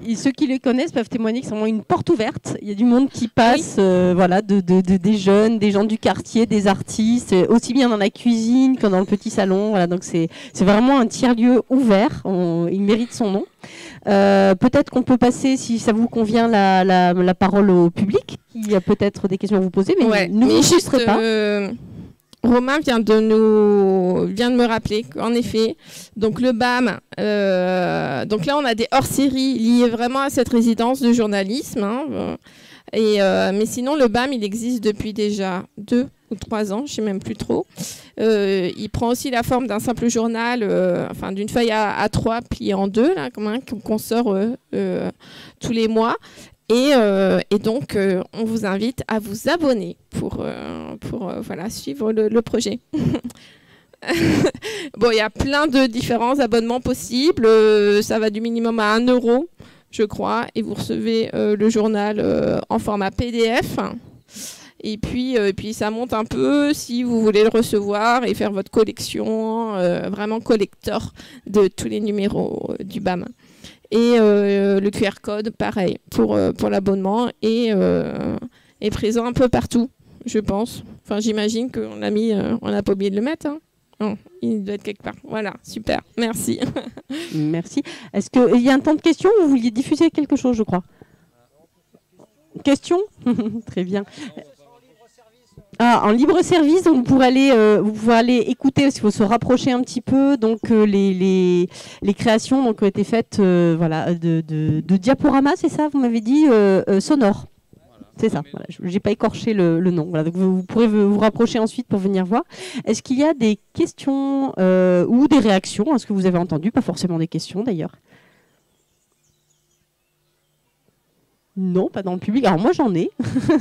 Et ceux qui les connaissent peuvent témoigner que c'est vraiment une porte ouverte. Il y a du monde qui passe, voilà, des jeunes, des gens du quartier, des artistes, aussi bien dans la cuisine que dans le petit salon. Voilà, donc c'est vraiment un tiers-lieu ouvert. Il mérite son nom. Peut-être qu'on peut passer, si ça vous convient, la parole au public. Il y a peut-être des questions à vous poser, mais ne vous frustrez pas. Romain vient de me rappeler qu'en effet, donc le BAM, donc là on a des hors-séries liées vraiment à cette résidence de journalisme, hein, mais sinon le BAM il existe depuis déjà 2 ou 3 ans, je ne sais même plus trop. Il prend aussi la forme d'un simple journal, enfin d'une feuille A3 pliée en 2, là, qu'on sort tous les mois. Et donc, on vous invite à vous abonner pour voilà, suivre le projet. Bon, il y a plein de différents abonnements possibles. Ça va du minimum à 1 €, je crois. Et vous recevez le journal en format PDF. Et puis, ça monte un peu si vous voulez le recevoir et faire votre collection, vraiment collector de tous les numéros du BAM. Et le QR code, pareil, pour l'abonnement, est présent un peu partout, je pense. Enfin, j'imagine qu'on l'a mis, on n'a pas oublié de le mettre. Hein. Non, il doit être quelque part. Voilà, super, merci. Merci. Est-ce qu'il y a un temps de questions ou vous vouliez diffuser quelque chose, je crois? Questions? Très bien. En libre service, donc vous pourrez aller écouter, parce qu'il faut se rapprocher un petit peu, donc les créations donc, ont été faites voilà, de diaporamas, c'est ça, vous m'avez dit, sonores. C'est ça, voilà, je n'ai pas écorché le nom. Voilà, donc vous pourrez vous rapprocher ensuite pour venir voir. Est-ce qu'il y a des questions ou des réactions à ce que vous avez entendu? Pas forcément des questions d'ailleurs. Non, pas dans le public. Alors moi j'en ai.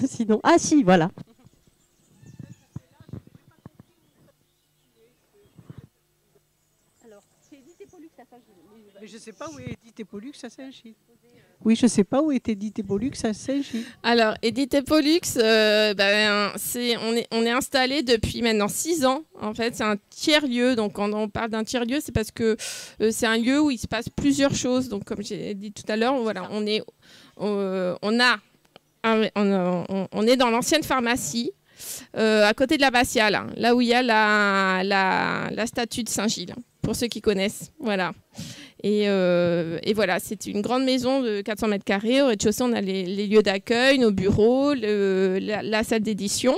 Sinon, ah si, voilà. Mais je ne sais pas où est Edith et Pollux à Saint-Gilles. Oui, je ne sais pas où est Edith et Pollux à Saint-Gilles. Alors, Edith et Pollux, on est installé depuis maintenant 6 ans. En fait, c'est un tiers-lieu. Donc, quand on parle d'un tiers-lieu, c'est parce que c'est un lieu où il se passe plusieurs choses. Donc, comme j'ai dit tout à l'heure, voilà, on est dans l'ancienne pharmacie. À côté de l'abbatiale, là où il y a la statue de Saint-Gilles, pour ceux qui connaissent. Voilà. Et voilà, c'est une grande maison de 400 mètres carrés. Au rez-de-chaussée, on a les lieux d'accueil, nos bureaux, la salle d'édition,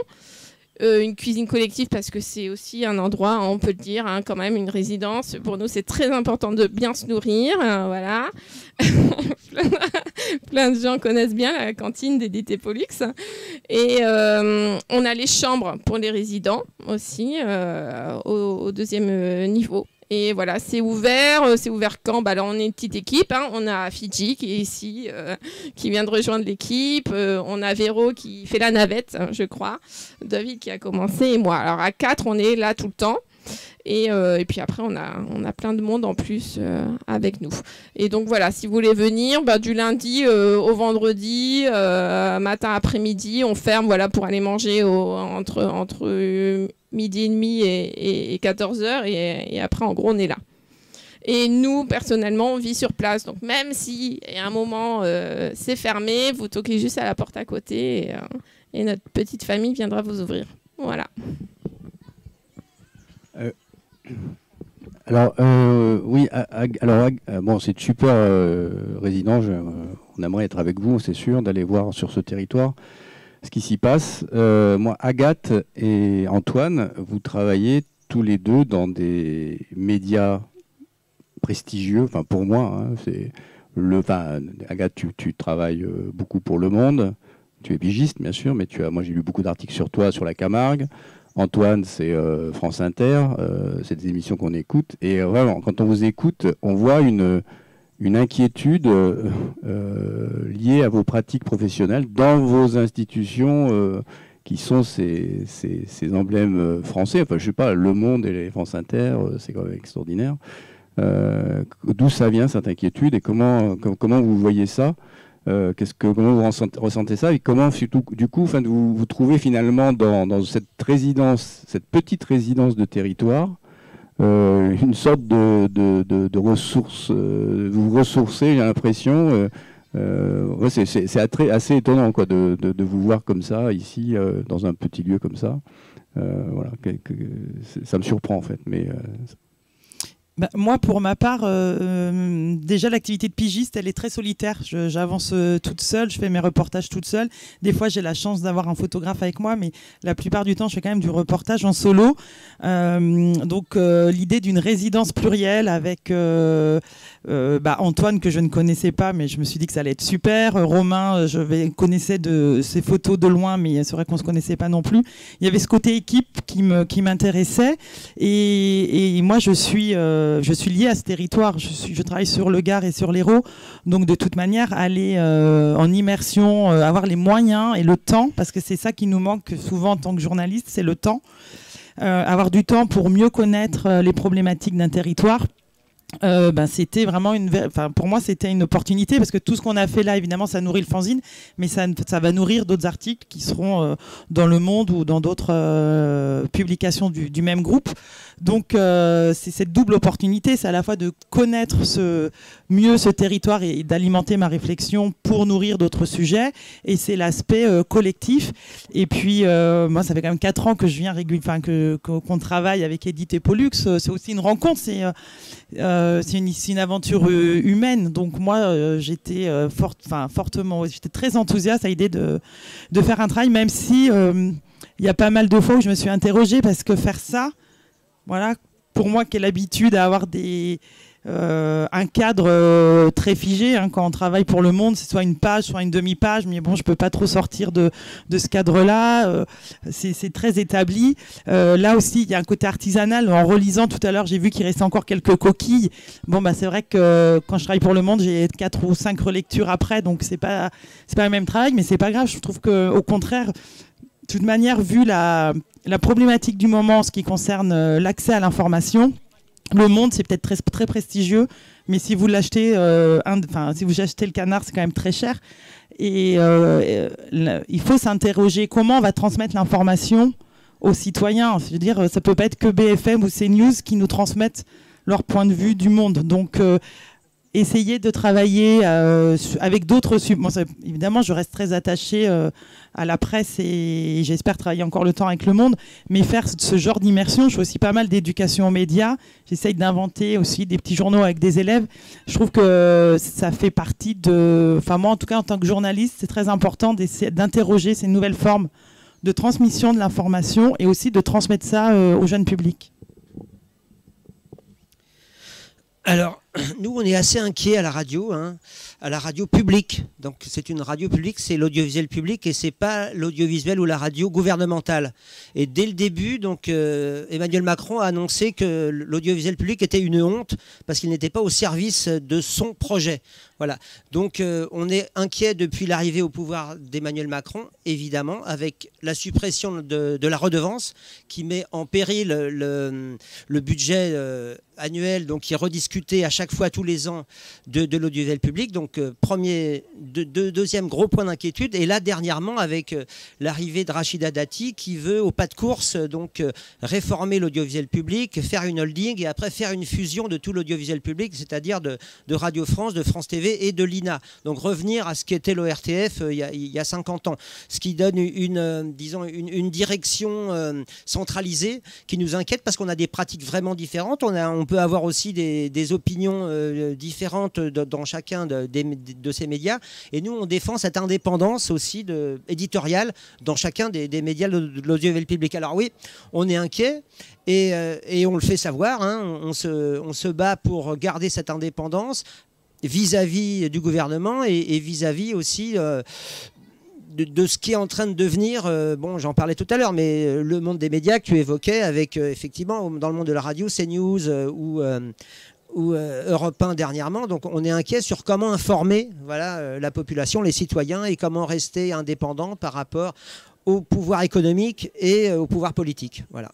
une cuisine collective parce que c'est aussi un endroit, on peut le dire, hein, quand même une résidence. Pour nous, c'est très important de bien se nourrir. Voilà. Plein de gens connaissent bien la cantine d'Edith et Pollux. Et on a les chambres pour les résidents aussi au 2e niveau. Et voilà, c'est ouvert quand là, on est une petite équipe. Hein. On a Fidji qui est ici, qui vient de rejoindre l'équipe. On a Véro qui fait la navette, je crois. David qui a commencé et moi. Alors à 4, on est là tout le temps. Et puis après, on a plein de monde en plus avec nous. Et donc voilà, si vous voulez venir, du lundi au vendredi, matin, après-midi, on ferme voilà, pour aller manger entre midi et demi et 14h. Et après, en gros, on est là. Et nous, personnellement, on vit sur place. Donc même si à un moment, c'est fermé, vous toquez juste à la porte à côté et notre petite famille viendra vous ouvrir. Voilà. Alors, oui, bon, c'est une super résidence. On aimerait être avec vous, c'est sûr, d'aller voir sur ce territoire ce qui s'y passe. Moi, Agathe et Antoine, vous travaillez tous les deux dans des médias prestigieux. Enfin, pour moi, hein, Agathe, tu travailles beaucoup pour Le Monde. Tu es pigiste, bien sûr, mais moi, j'ai lu beaucoup d'articles sur toi, sur la Camargue. Antoine, c'est France Inter, c'est des émissions qu'on écoute. Et vraiment, quand on vous écoute, on voit une inquiétude liée à vos pratiques professionnelles dans vos institutions qui sont ces emblèmes français. Enfin, je sais pas, Le Monde et les France Inter, c'est quand même extraordinaire. D'où ça vient, cette inquiétude, et comment vous voyez ça? Comment vous ressentez ça, et comment du coup vous trouvez finalement dans cette résidence, cette petite résidence de territoire, une sorte de ressource, vous ressourcez, j'ai l'impression. Ouais, c'est assez étonnant quoi, de vous voir comme ça, ici, dans un petit lieu comme ça. Voilà, ça me surprend en fait. Mais, Bah, moi, pour ma part, déjà l'activité de pigiste, elle est très solitaire. J'avance toute seule, je fais mes reportages toute seule. Des fois, j'ai la chance d'avoir un photographe avec moi, mais la plupart du temps, je fais quand même du reportage en solo. Donc, l'idée d'une résidence plurielle avec Antoine, que je ne connaissais pas, mais je me suis dit que ça allait être super. Romain, connaissais de ses photos de loin, mais c'est vrai qu'on ne se connaissait pas non plus. Il y avait ce côté équipe qui m'intéressait. Et moi, je suis liée à ce territoire. Je travaille sur le Gard et sur l'Hérault. Donc, de toute manière, aller en immersion, avoir les moyens et le temps, parce que c'est ça qui nous manque souvent en tant que journaliste, c'est le temps. Avoir du temps pour mieux connaître les problématiques d'un territoire. C'était vraiment pour moi c'était une opportunité, parce que tout ce qu'on a fait là, évidemment, ça nourrit le fanzine, mais ça va nourrir d'autres articles qui seront dans Le Monde ou dans d'autres publications du même groupe. Donc c'est cette double opportunité, c'est à la fois de connaître mieux ce territoire et d'alimenter ma réflexion pour nourrir d'autres sujets, et c'est l'aspect collectif. Et puis moi, ça fait quand même 4 ans que je viens qu'on travaille avec Édité Pollux. C'est aussi une rencontre, c'est une aventure humaine. Donc moi, j'étais fortement, j'étais très enthousiaste à l'idée de faire un travail, même si il y a pas mal de fois où je me suis interrogée, parce que faire ça, voilà, pour moi qui ai l'habitude à avoir un cadre très figé, hein, quand on travaille pour Le Monde, c'est soit une page, soit une demi-page, mais bon, je peux pas trop sortir de ce cadre-là. C'est très établi. Là aussi, il y a un côté artisanal. En relisant tout à l'heure, j'ai vu qu'il restait encore quelques coquilles. Bon, c'est vrai que quand je travaille pour Le Monde, j'ai 4 ou 5 relectures après, donc c'est pas le même travail, mais c'est pas grave. Je trouve que, au contraire, de toute manière, vu la problématique du moment, ce qui concerne l'accès à l'information, Le Monde, c'est peut-être très, très prestigieux, mais si vous l'achetez, si vous achetez le Canard, c'est quand même très cher. Et il faut s'interroger comment on va transmettre l'information aux citoyens. Je veux dire, ça peut pas être que BFM ou CNews qui nous transmettent leur point de vue du monde. Donc, essayer de travailler avec d'autres évidemment, je reste très attachée à la presse et j'espère travailler encore le temps avec Le Monde, mais faire ce genre d'immersion. Je fais aussi pas mal d'éducation aux médias. J'essaye d'inventer aussi des petits journaux avec des élèves. Je trouve que ça fait partie moi, en tout cas, en tant que journaliste, c'est très important d'essayer d'interroger ces nouvelles formes de transmission de l'information et aussi de transmettre ça au jeune public. Alors, nous, on est assez inquiets à la radio publique. Donc, c'est une radio publique, c'est l'audiovisuel public et c'est pas l'audiovisuel ou la radio gouvernementale. Et dès le début, donc, Emmanuel Macron a annoncé que l'audiovisuel public était une honte parce qu'il n'était pas au service de son projet. Voilà. Donc, on est inquiet depuis l'arrivée au pouvoir d'Emmanuel Macron, évidemment, avec la suppression de la redevance qui met en péril le budget annuel, donc qui est rediscuté à chaque fois tous les ans de l'audiovisuel public. Donc deuxième gros point d'inquiétude. Et là dernièrement avec l'arrivée de Rachida Dati qui veut au pas de course donc réformer l'audiovisuel public, faire une holding et après faire une fusion de tout l'audiovisuel public, c'est-à-dire de Radio France, de France TV et de l'INA. Donc revenir à ce qu'était l'ORTF il y a 50 ans. Ce qui donne une direction centralisée qui nous inquiète parce qu'on a des pratiques vraiment différentes. On peut avoir aussi des opinions différentes dans chacun de ces médias. Et nous, on défend cette indépendance aussi éditoriale dans chacun des médias de l'audiovisuel public. Alors oui, on est inquiet et on le fait savoir. Hein, on se bat pour garder cette indépendance vis-à-vis du gouvernement et vis-à-vis aussi de ce qui est en train de devenir, j'en parlais tout à l'heure, mais le monde des médias que tu évoquais avec, effectivement, dans le monde de la radio, CNews ou Europe 1 dernièrement. Donc on est inquiet sur comment informer la population, les citoyens, et comment rester indépendant par rapport au pouvoir économique et au pouvoir politique. Voilà.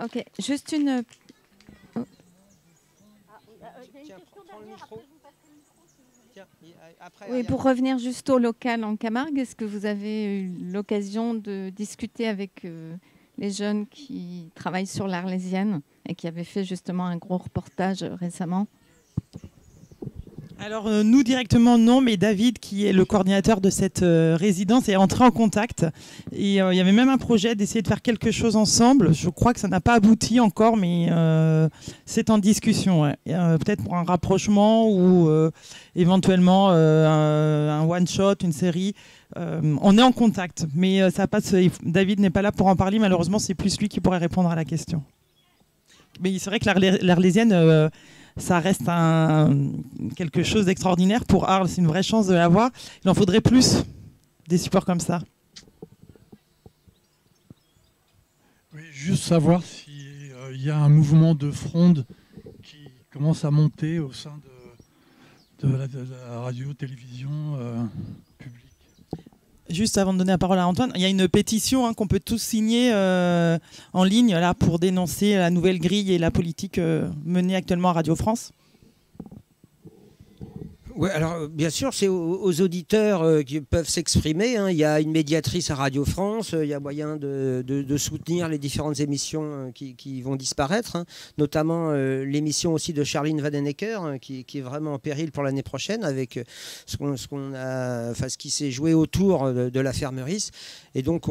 Ok, juste une... Oui, pour revenir juste au local en Camargue, est-ce que vous avez eu l'occasion de discuter avec les jeunes qui travaillent sur l'Arlésienne et qui avaient fait justement un gros reportage récemment? Alors nous directement non, mais David qui est le coordinateur de cette résidence est entré en contact et il y avait même un projet d'essayer de faire quelque chose ensemble. Je crois que ça n'a pas abouti encore, mais c'est en discussion. Ouais. Peut-être pour un rapprochement ou éventuellement un one shot, une série. On est en contact, mais ça passe. David n'est pas là pour en parler. Malheureusement, c'est plus lui qui pourrait répondre à la question. Mais c'est vrai que l'Arlésienne ça reste quelque chose d'extraordinaire pour Arles. C'est une vraie chance de l'avoir. Il en faudrait plus des supports comme ça. Oui, juste savoir s'il y a un mouvement de fronde qui commence à monter au sein de la radio-télévision publique. Juste avant de donner la parole à Antoine, il y a une pétition qu'on peut tous signer en ligne là, pour dénoncer la nouvelle grille et la politique menée actuellement à Radio France. Oui, alors bien sûr, c'est aux auditeurs qui peuvent s'exprimer. Il y a une médiatrice à Radio France, il y a moyen de soutenir les différentes émissions qui vont disparaître, notamment l'émission aussi de Charline Vandenecker, qui est vraiment en péril pour l'année prochaine, avec ce qui s'est joué autour de l'affaire Meurice. Et donc,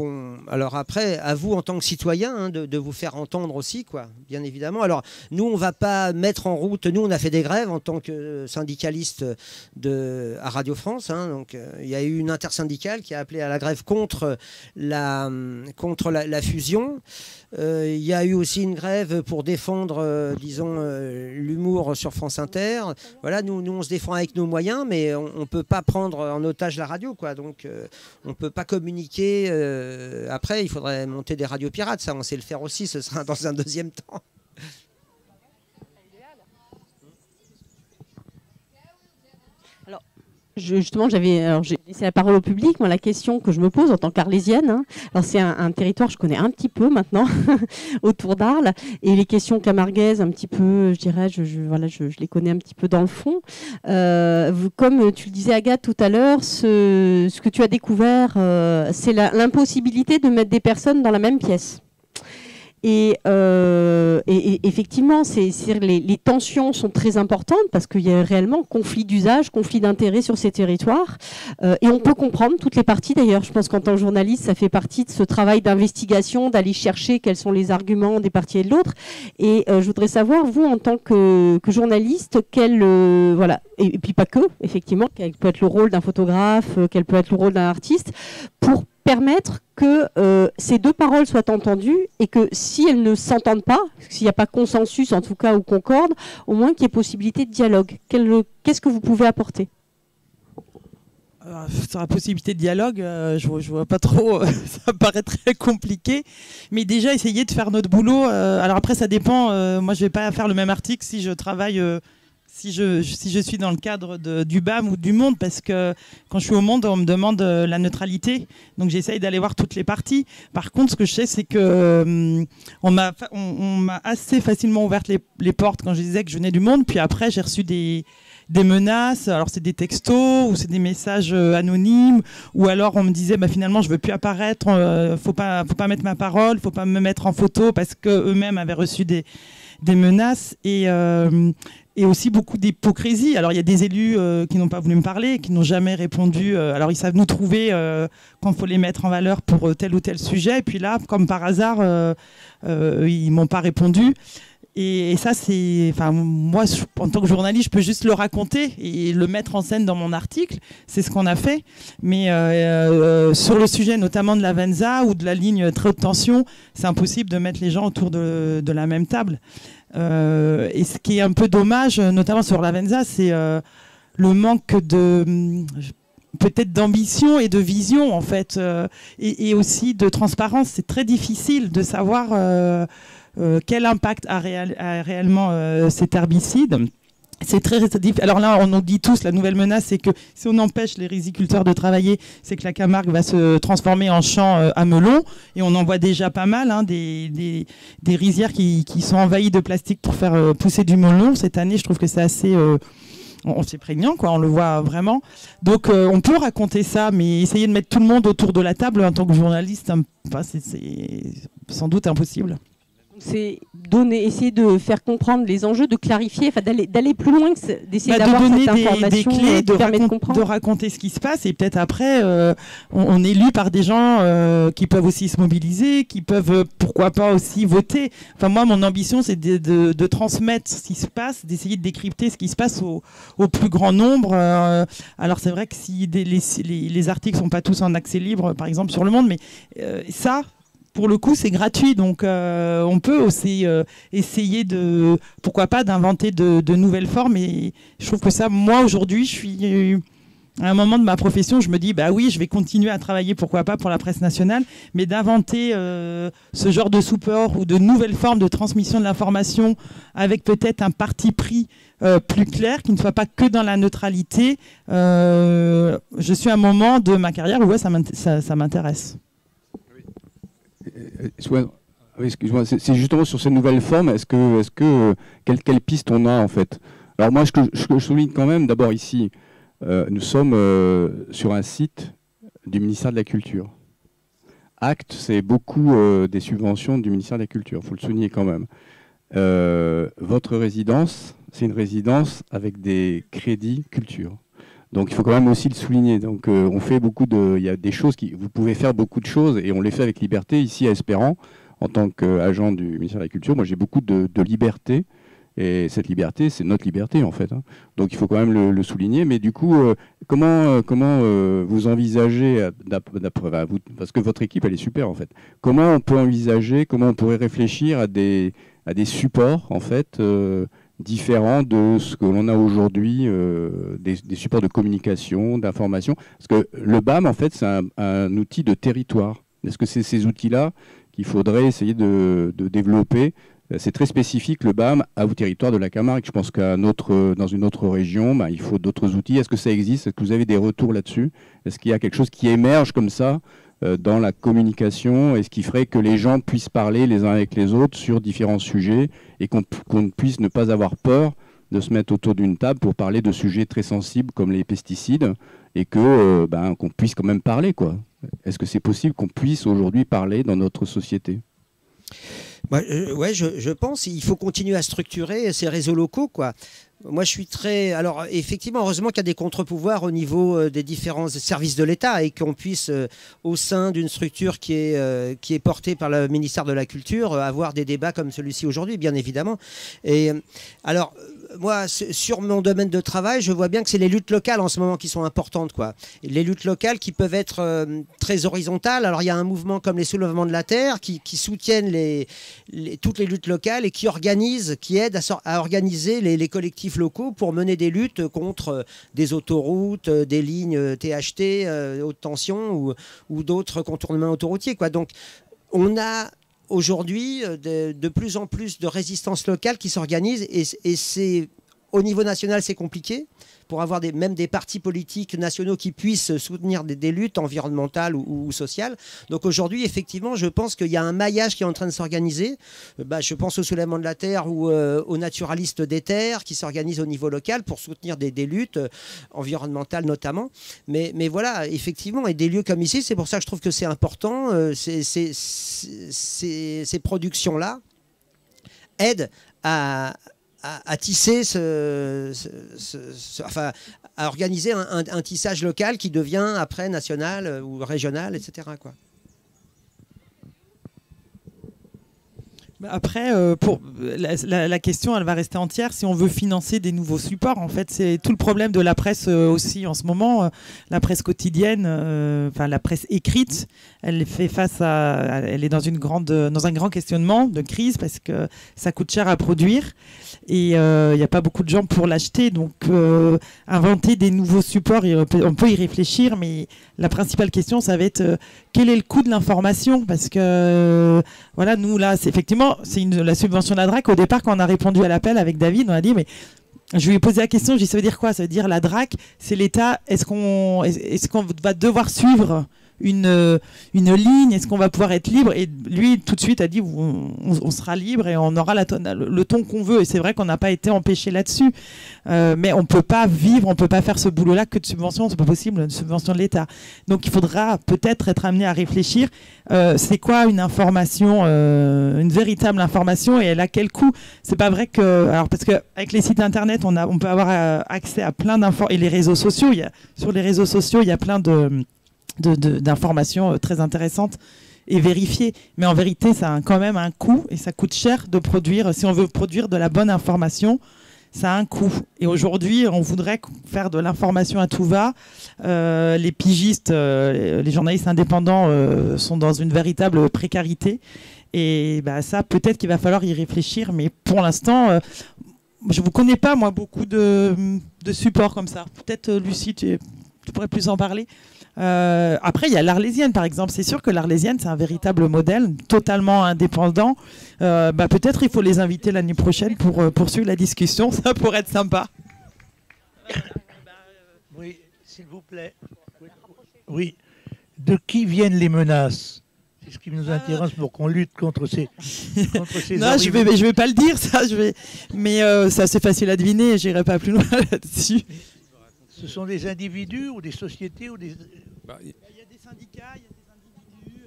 alors après, à vous en tant que citoyen, de vous faire entendre aussi, quoi, bien évidemment. Alors, nous, on ne va pas mettre en route, nous, on a fait des grèves en tant que syndicaliste à Radio France. Donc, il y a eu une intersyndicale qui a appelé à la grève contre la fusion. Il y a eu aussi une grève pour défendre, l'humour sur France Inter. Voilà, nous, on se défend avec nos moyens, mais on ne peut pas prendre en otage la radio, quoi. Donc, on ne peut pas communiquer. Après, il faudrait monter des radios pirates, ça, on sait le faire aussi, ce sera dans un deuxième temps. Justement, j'ai laissé la parole au public. Moi, la question que je me pose en tant qu'arlésienne, alors c'est un territoire que je connais un petit peu maintenant autour d'Arles, et les questions camarguaises, un petit peu, je dirais, je les connais un petit peu dans le fond. Comme tu le disais, Agathe, tout à l'heure, ce que tu as découvert, c'est l'impossibilité de mettre des personnes dans la même pièce. Et effectivement, les tensions sont très importantes parce qu'il y a réellement conflit d'usage, conflit d'intérêts sur ces territoires. Et on peut comprendre toutes les parties d'ailleurs. Je pense qu'en tant que journaliste, ça fait partie de ce travail d'investigation, d'aller chercher quels sont les arguments des parties et de l'autre. Et je voudrais savoir, vous, en tant que journaliste, et puis pas que, effectivement, quel peut être le rôle d'un photographe, quel peut être le rôle d'un artiste, pour permettre que ces deux paroles soient entendues et que si elles ne s'entendent pas, s'il n'y a pas consensus en tout cas ou concorde, au moins qu'il y ait possibilité de dialogue. Qu'est-ce que vous pouvez apporter ? Sur la possibilité de dialogue, je vois pas trop, ça paraît très compliqué. Mais déjà, essayer de faire notre boulot. Alors après, ça dépend. Moi, je vais pas faire le même article si je travaille... Si je suis dans le cadre du BAM ou du Monde, parce que quand je suis au Monde, on me demande la neutralité. Donc j'essaye d'aller voir toutes les parties. Par contre, ce que je sais, c'est que on m'a assez facilement ouvert les portes quand je disais que je venais du Monde. Puis après, j'ai reçu des menaces. Alors c'est des textos ou c'est des messages anonymes. Ou alors on me disait finalement je veux plus apparaître. Faut pas mettre ma parole. Faut pas me mettre en photo parce que eux-mêmes avaient reçu des menaces et aussi beaucoup d'hypocrisie. Alors il y a des élus qui n'ont pas voulu me parler, qui n'ont jamais répondu. Alors ils savent nous trouver quand il faut les mettre en valeur pour tel ou tel sujet. Et puis là, comme par hasard, ils m'ont pas répondu. Et ça, moi, en tant que journaliste, je peux juste le raconter et le mettre en scène dans mon article. C'est ce qu'on a fait. Mais sur le sujet notamment de la Venza ou de la ligne très haute tension, c'est impossible de mettre les gens autour de la même table. Et ce qui est un peu dommage, notamment sur la Venza, c'est le manque peut-être d'ambition et de vision, en fait, et aussi de transparence. C'est très difficile de savoir quel impact a réellement cet herbicide. C'est très difficile. Alors là, on nous dit tous, la nouvelle menace, c'est que si on empêche les riziculteurs de travailler, c'est que la Camargue va se transformer en champ à melons. Et on en voit déjà pas mal, des rizières qui sont envahies de plastique pour faire pousser du melon. Cette année, je trouve que c'est c'est prégnant, quoi, on le voit vraiment. Donc on peut raconter ça, mais essayer de mettre tout le monde autour de la table en tant que journaliste, c'est sans doute impossible. C'est essayer de faire comprendre les enjeux, de clarifier, d'aller plus loin, d'essayer d'avoir cette information des clés, de raconter ce qui se passe, et peut-être après, on est lu par des gens qui peuvent aussi se mobiliser, qui peuvent, pourquoi pas aussi voter. Enfin, moi, mon ambition, c'est de transmettre ce qui se passe, d'essayer de décrypter ce qui se passe au plus grand nombre. Alors, c'est vrai que si les articles sont pas tous en accès libre, par exemple, sur Le Monde, mais ça... Pour le coup, c'est gratuit, donc on peut aussi essayer pourquoi pas, d'inventer de nouvelles formes. Et je trouve que ça, moi aujourd'hui, je suis à un moment de ma profession, je me dis, bah oui, je vais continuer à travailler, pourquoi pas, pour la presse nationale, mais d'inventer ce genre de support ou de nouvelles formes de transmission de l'information avec peut-être un parti pris plus clair, qui ne soit pas que dans la neutralité. Je suis à un moment de ma carrière où ouais, ça m'intéresse. Excuse-moi, c'est justement sur ces nouvelles formes, quelle piste on a en fait? Alors moi, je souligne quand même, d'abord ici, nous sommes sur un site du ministère de la Culture. Acte, c'est beaucoup des subventions du ministère de la Culture, il faut le souligner quand même. Votre résidence, c'est une résidence avec des crédits culture. Donc il faut quand même aussi le souligner. Donc on fait il y a des choses vous pouvez faire beaucoup de choses et on les fait avec liberté ici à Espérant en tant qu'agent du ministère de la Culture. Moi j'ai beaucoup de liberté et cette liberté c'est notre liberté en fait. Hein. Donc il faut quand même le souligner. Mais du coup comment vous envisagez parce que votre équipe elle est super en fait. Comment on peut envisager, comment on pourrait réfléchir à des supports en fait différents de ce que l'on a aujourd'hui, des supports de communication, d'information. Parce que le BAM, en fait, c'est un outil de territoire. Est-ce que c'est ces outils-là qu'il faudrait essayer de développer? C'est très spécifique, le BAM, au territoire de la Camargue. Je pense dans une autre région, il faut d'autres outils. Est-ce que ça existe? Est-ce que vous avez des retours là-dessus? Est-ce qu'il y a quelque chose qui émerge comme ça dans la communication, et ce qui ferait que les gens puissent parler les uns avec les autres sur différents sujets et qu'on puisse ne pas avoir peur de se mettre autour d'une table pour parler de sujets très sensibles comme les pesticides et qu'on puisse quand même parler, quoi. Est-ce que c'est possible qu'on puisse aujourd'hui parler dans notre société? Ouais, je pense qu'il faut continuer à structurer ces réseaux locaux, quoi. Moi, je suis très... Alors, effectivement, heureusement qu'il y a des contre-pouvoirs au niveau des différents services de l'État et qu'on puisse, au sein d'une structure qui est portée par le ministère de la Culture, avoir des débats comme celui-ci aujourd'hui, bien évidemment. Et alors, moi, sur mon domaine de travail, je vois bien que c'est les luttes locales en ce moment qui sont importantes, quoi. Les luttes locales qui peuvent être très horizontales. Alors, il y a un mouvement comme les Soulèvements de la Terre qui soutiennent toutes les luttes locales et qui aident à organiser les collectifs locaux pour mener des luttes contre des autoroutes, des lignes THT, haute tension ou d'autres contournements autoroutiers, quoi. Donc, on a aujourd'hui de plus en plus de résistance locale qui s'organise et c'est au niveau national c'est compliqué pour avoir même des partis politiques nationaux qui puissent soutenir des luttes environnementales ou sociales. Donc aujourd'hui, effectivement, je pense qu'il y a un maillage qui est en train de s'organiser. Je pense au Soulèvement de la Terre ou aux naturalistes des terres qui s'organisent au niveau local pour soutenir des luttes environnementales notamment. Mais voilà, effectivement, et des lieux comme ici, c'est pour ça que je trouve que c'est important. Ces productions-là aident à tisser à organiser un tissage local qui devient après national ou régional, etc., quoi. Après, pour la question, elle va rester entière si on veut financer des nouveaux supports. En fait, c'est tout le problème de la presse aussi en ce moment. La presse quotidienne, la presse écrite, elle fait elle est dans un grand questionnement de crise parce que ça coûte cher à produire et il n'y a pas beaucoup de gens pour l'acheter. Donc, inventer des nouveaux supports, on peut y réfléchir, mais la principale question, ça va être quel est le coût de l'information? Parce que voilà, nous là, c'est la subvention de la DRAC. Au départ, quand on a répondu à l'appel avec David, on a dit mais je lui ai posé la question, je lui ai dit ça veut dire quoi? Ça veut dire la DRAC, c'est l'État. Est-ce qu'on va devoir suivre une ligne? Est-ce qu'on va pouvoir être libre? Et lui, tout de suite, a dit on sera libre et on aura le ton qu'on veut. Et c'est vrai qu'on n'a pas été empêché là-dessus. Mais on ne peut pas vivre, on ne peut pas faire ce boulot-là que de subventions. C'est pas possible, une subvention de l'État. Donc il faudra peut-être être amené à réfléchir. C'est quoi une information, une véritable information, et elle a quel coût? C'est pas vrai que... Alors, parce qu'avec les sites internet, on peut avoir accès à plein d'infos. Et les réseaux sociaux, sur les réseaux sociaux, il y a plein d'informations très intéressantes et vérifiées. Mais en vérité, ça a quand même un coût, et ça coûte cher de produire. Si on veut produire de la bonne information, ça a un coût. Et aujourd'hui, on voudrait faire de l'information à tout va. Les pigistes, les journalistes indépendants sont dans une véritable précarité. Et bah, ça, peut-être qu'il va falloir y réfléchir. Mais pour l'instant, je ne vous connais pas, moi, beaucoup de supports comme ça. Peut-être, Lucie, tu pourrais plus en parler. Après, il y a l'Arlésienne, par exemple. C'est sûr que l'Arlésienne, c'est un véritable modèle, totalement indépendant. Peut-être il faut les inviter l'année prochaine pour poursuivre la discussion. Ça pourrait être sympa. Oui, s'il vous plaît. Oui. De qui viennent les menaces? C'est ce qui nous intéresse pour qu'on lutte contre ces non, je vais pas le dire, ça. Mais c'est assez facile à deviner. J'irai pas plus loin là-dessus. Ce sont des individus ou des sociétés ou des... Il y a des syndicats, il y a des individus.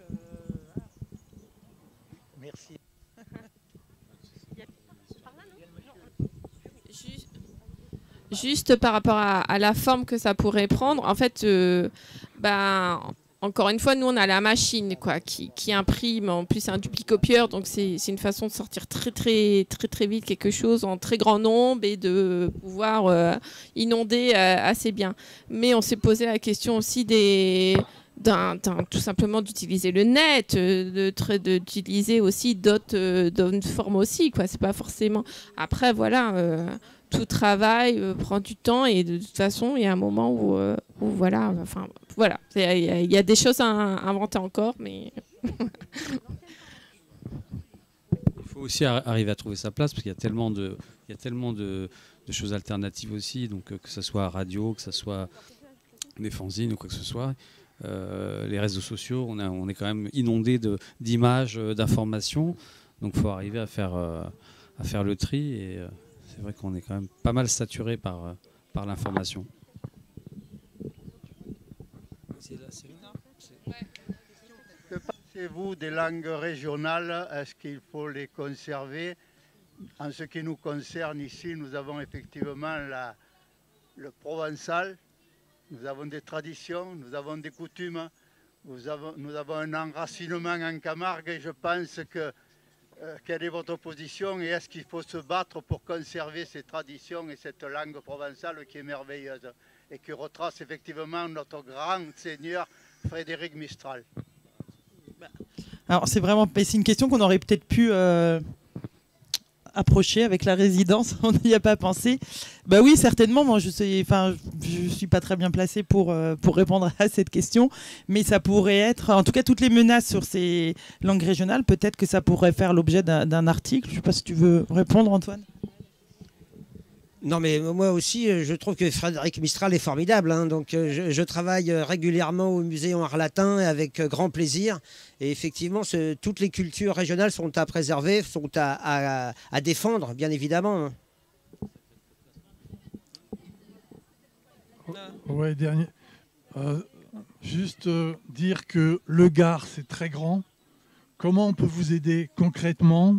Merci. Juste par rapport à la forme que ça pourrait prendre, en fait, encore une fois, nous, on a la machine qui imprime. En plus, c'est un duplicopieur, donc c'est une façon de sortir très, très, très, très vite quelque chose en très grand nombre et de pouvoir inonder assez bien. Mais on s'est posé la question aussi tout simplement d'utiliser le net, d'utiliser aussi d'autres formes aussi, quoi. C'est pas forcément... Après, voilà... tout travail prend du temps, et de toute façon, il y a un moment où voilà, enfin voilà, il y a des choses à inventer encore, mais il faut aussi arriver à trouver sa place, parce qu'il y a tellement de choses alternatives aussi, donc que ce soit radio, que ce soit des fanzines ou quoi que ce soit. Les réseaux sociaux, on est quand même inondé d'images, d'informations, donc il faut arriver à faire le tri, et c'est vrai qu'on est quand même pas mal saturé par l'information. Que pensez-vous des langues régionales? Est-ce qu'il faut les conserver? En ce qui nous concerne ici, nous avons effectivement le provençal, nous avons des traditions, nous avons des coutumes, nous avons un enracinement en Camargue, et je pense que quelle est votre position, et est-ce qu'il faut se battre pour conserver ces traditions et cette langue provençale qui est merveilleuse et qui retrace effectivement notre grand seigneur Frédéric Mistral? Alors c'est une question qu'on aurait peut-être pu approcher avec la résidence, on n'y a pas pensé. Bah oui, certainement, moi je suis pas très bien placée pour répondre à cette question, mais ça pourrait être, en tout cas toutes les menaces sur ces langues régionales, peut-être que ça pourrait faire l'objet d'un article. Je ne sais pas si tu veux répondre, Antoine. Non, mais moi aussi, je trouve que Frédéric Mistral est formidable, hein. Donc, je travaille régulièrement au Muséum Art Latin avec grand plaisir. Et effectivement, toutes les cultures régionales sont à préserver, sont à défendre, bien évidemment. Ouais, dernier. Juste dire que le Gard, c'est très grand. Comment on peut vous aider concrètement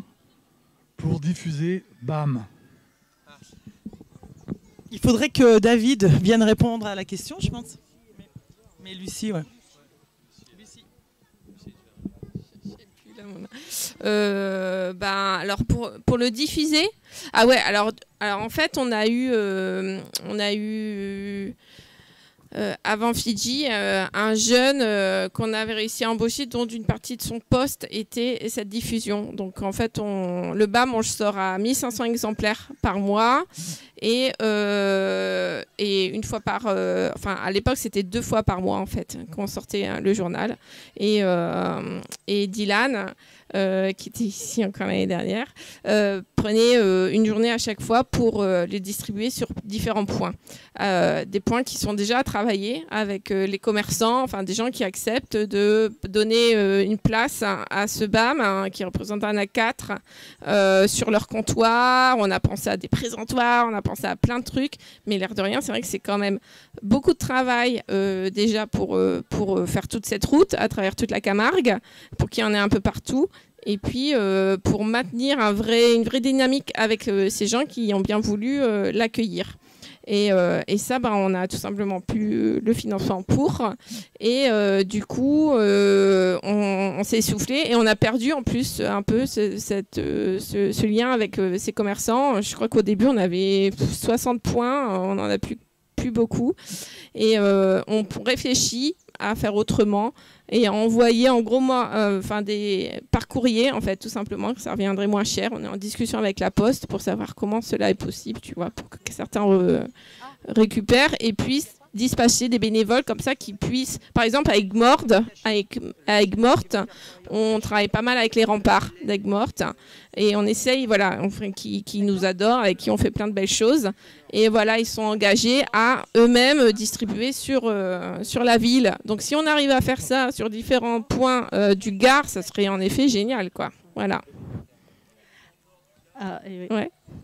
pour diffuser BAM ? Il faudrait que David vienne répondre à la question, je pense. Mais Lucie, ouais. Lucie. Alors pour le diffuser, alors en fait on a eu avant Fidji un jeune qu'on avait réussi à embaucher, dont une partie de son poste était cette diffusion. Donc en fait le BAM on le sort à 1500 exemplaires par mois, et une fois à l'époque c'était 2 fois par mois en fait qu'on sortait le journal, et Dylan qui était ici encore l'année dernière, prenait une journée à chaque fois pour les distribuer sur différents points. Des points qui sont déjà travaillés travailler avec les commerçants, enfin des gens qui acceptent de donner une place à ce BAM qui représente un A4 sur leur comptoir. On a pensé à des présentoirs, on a pensé à plein de trucs, mais l'air de rien, c'est vrai que c'est quand même beaucoup de travail déjà pour faire toute cette route à travers toute la Camargue, pour qu'il y en ait un peu partout. Et puis, pour maintenir une vraie dynamique avec ces gens qui ont bien voulu l'accueillir. Et ça, on a tout simplement plus le financement pour. Et du coup, on s'est essoufflé et on a perdu en plus un peu ce lien avec ces commerçants. Je crois qu'au début, on avait 60 points, on n'en a plus beaucoup. Et on réfléchit à faire autrement et à envoyer en gros par courrier en fait, tout simplement, que ça reviendrait moins cher. On est en discussion avec la Poste pour savoir comment cela est possible, tu vois, pour que certains récupèrent et puissent dispatcher des bénévoles comme ça qui puissent, par exemple à Aigues-Mortes, on travaille pas mal avec les remparts d'Aigues-Mortes et on essaye, voilà, qui nous adorent, avec qui on fait plein de belles choses et voilà, ils sont engagés à eux-mêmes distribuer sur la ville. Donc si on arrive à faire ça sur différents points du Gard, ça serait en effet génial, quoi. Voilà. Oui. Ouais.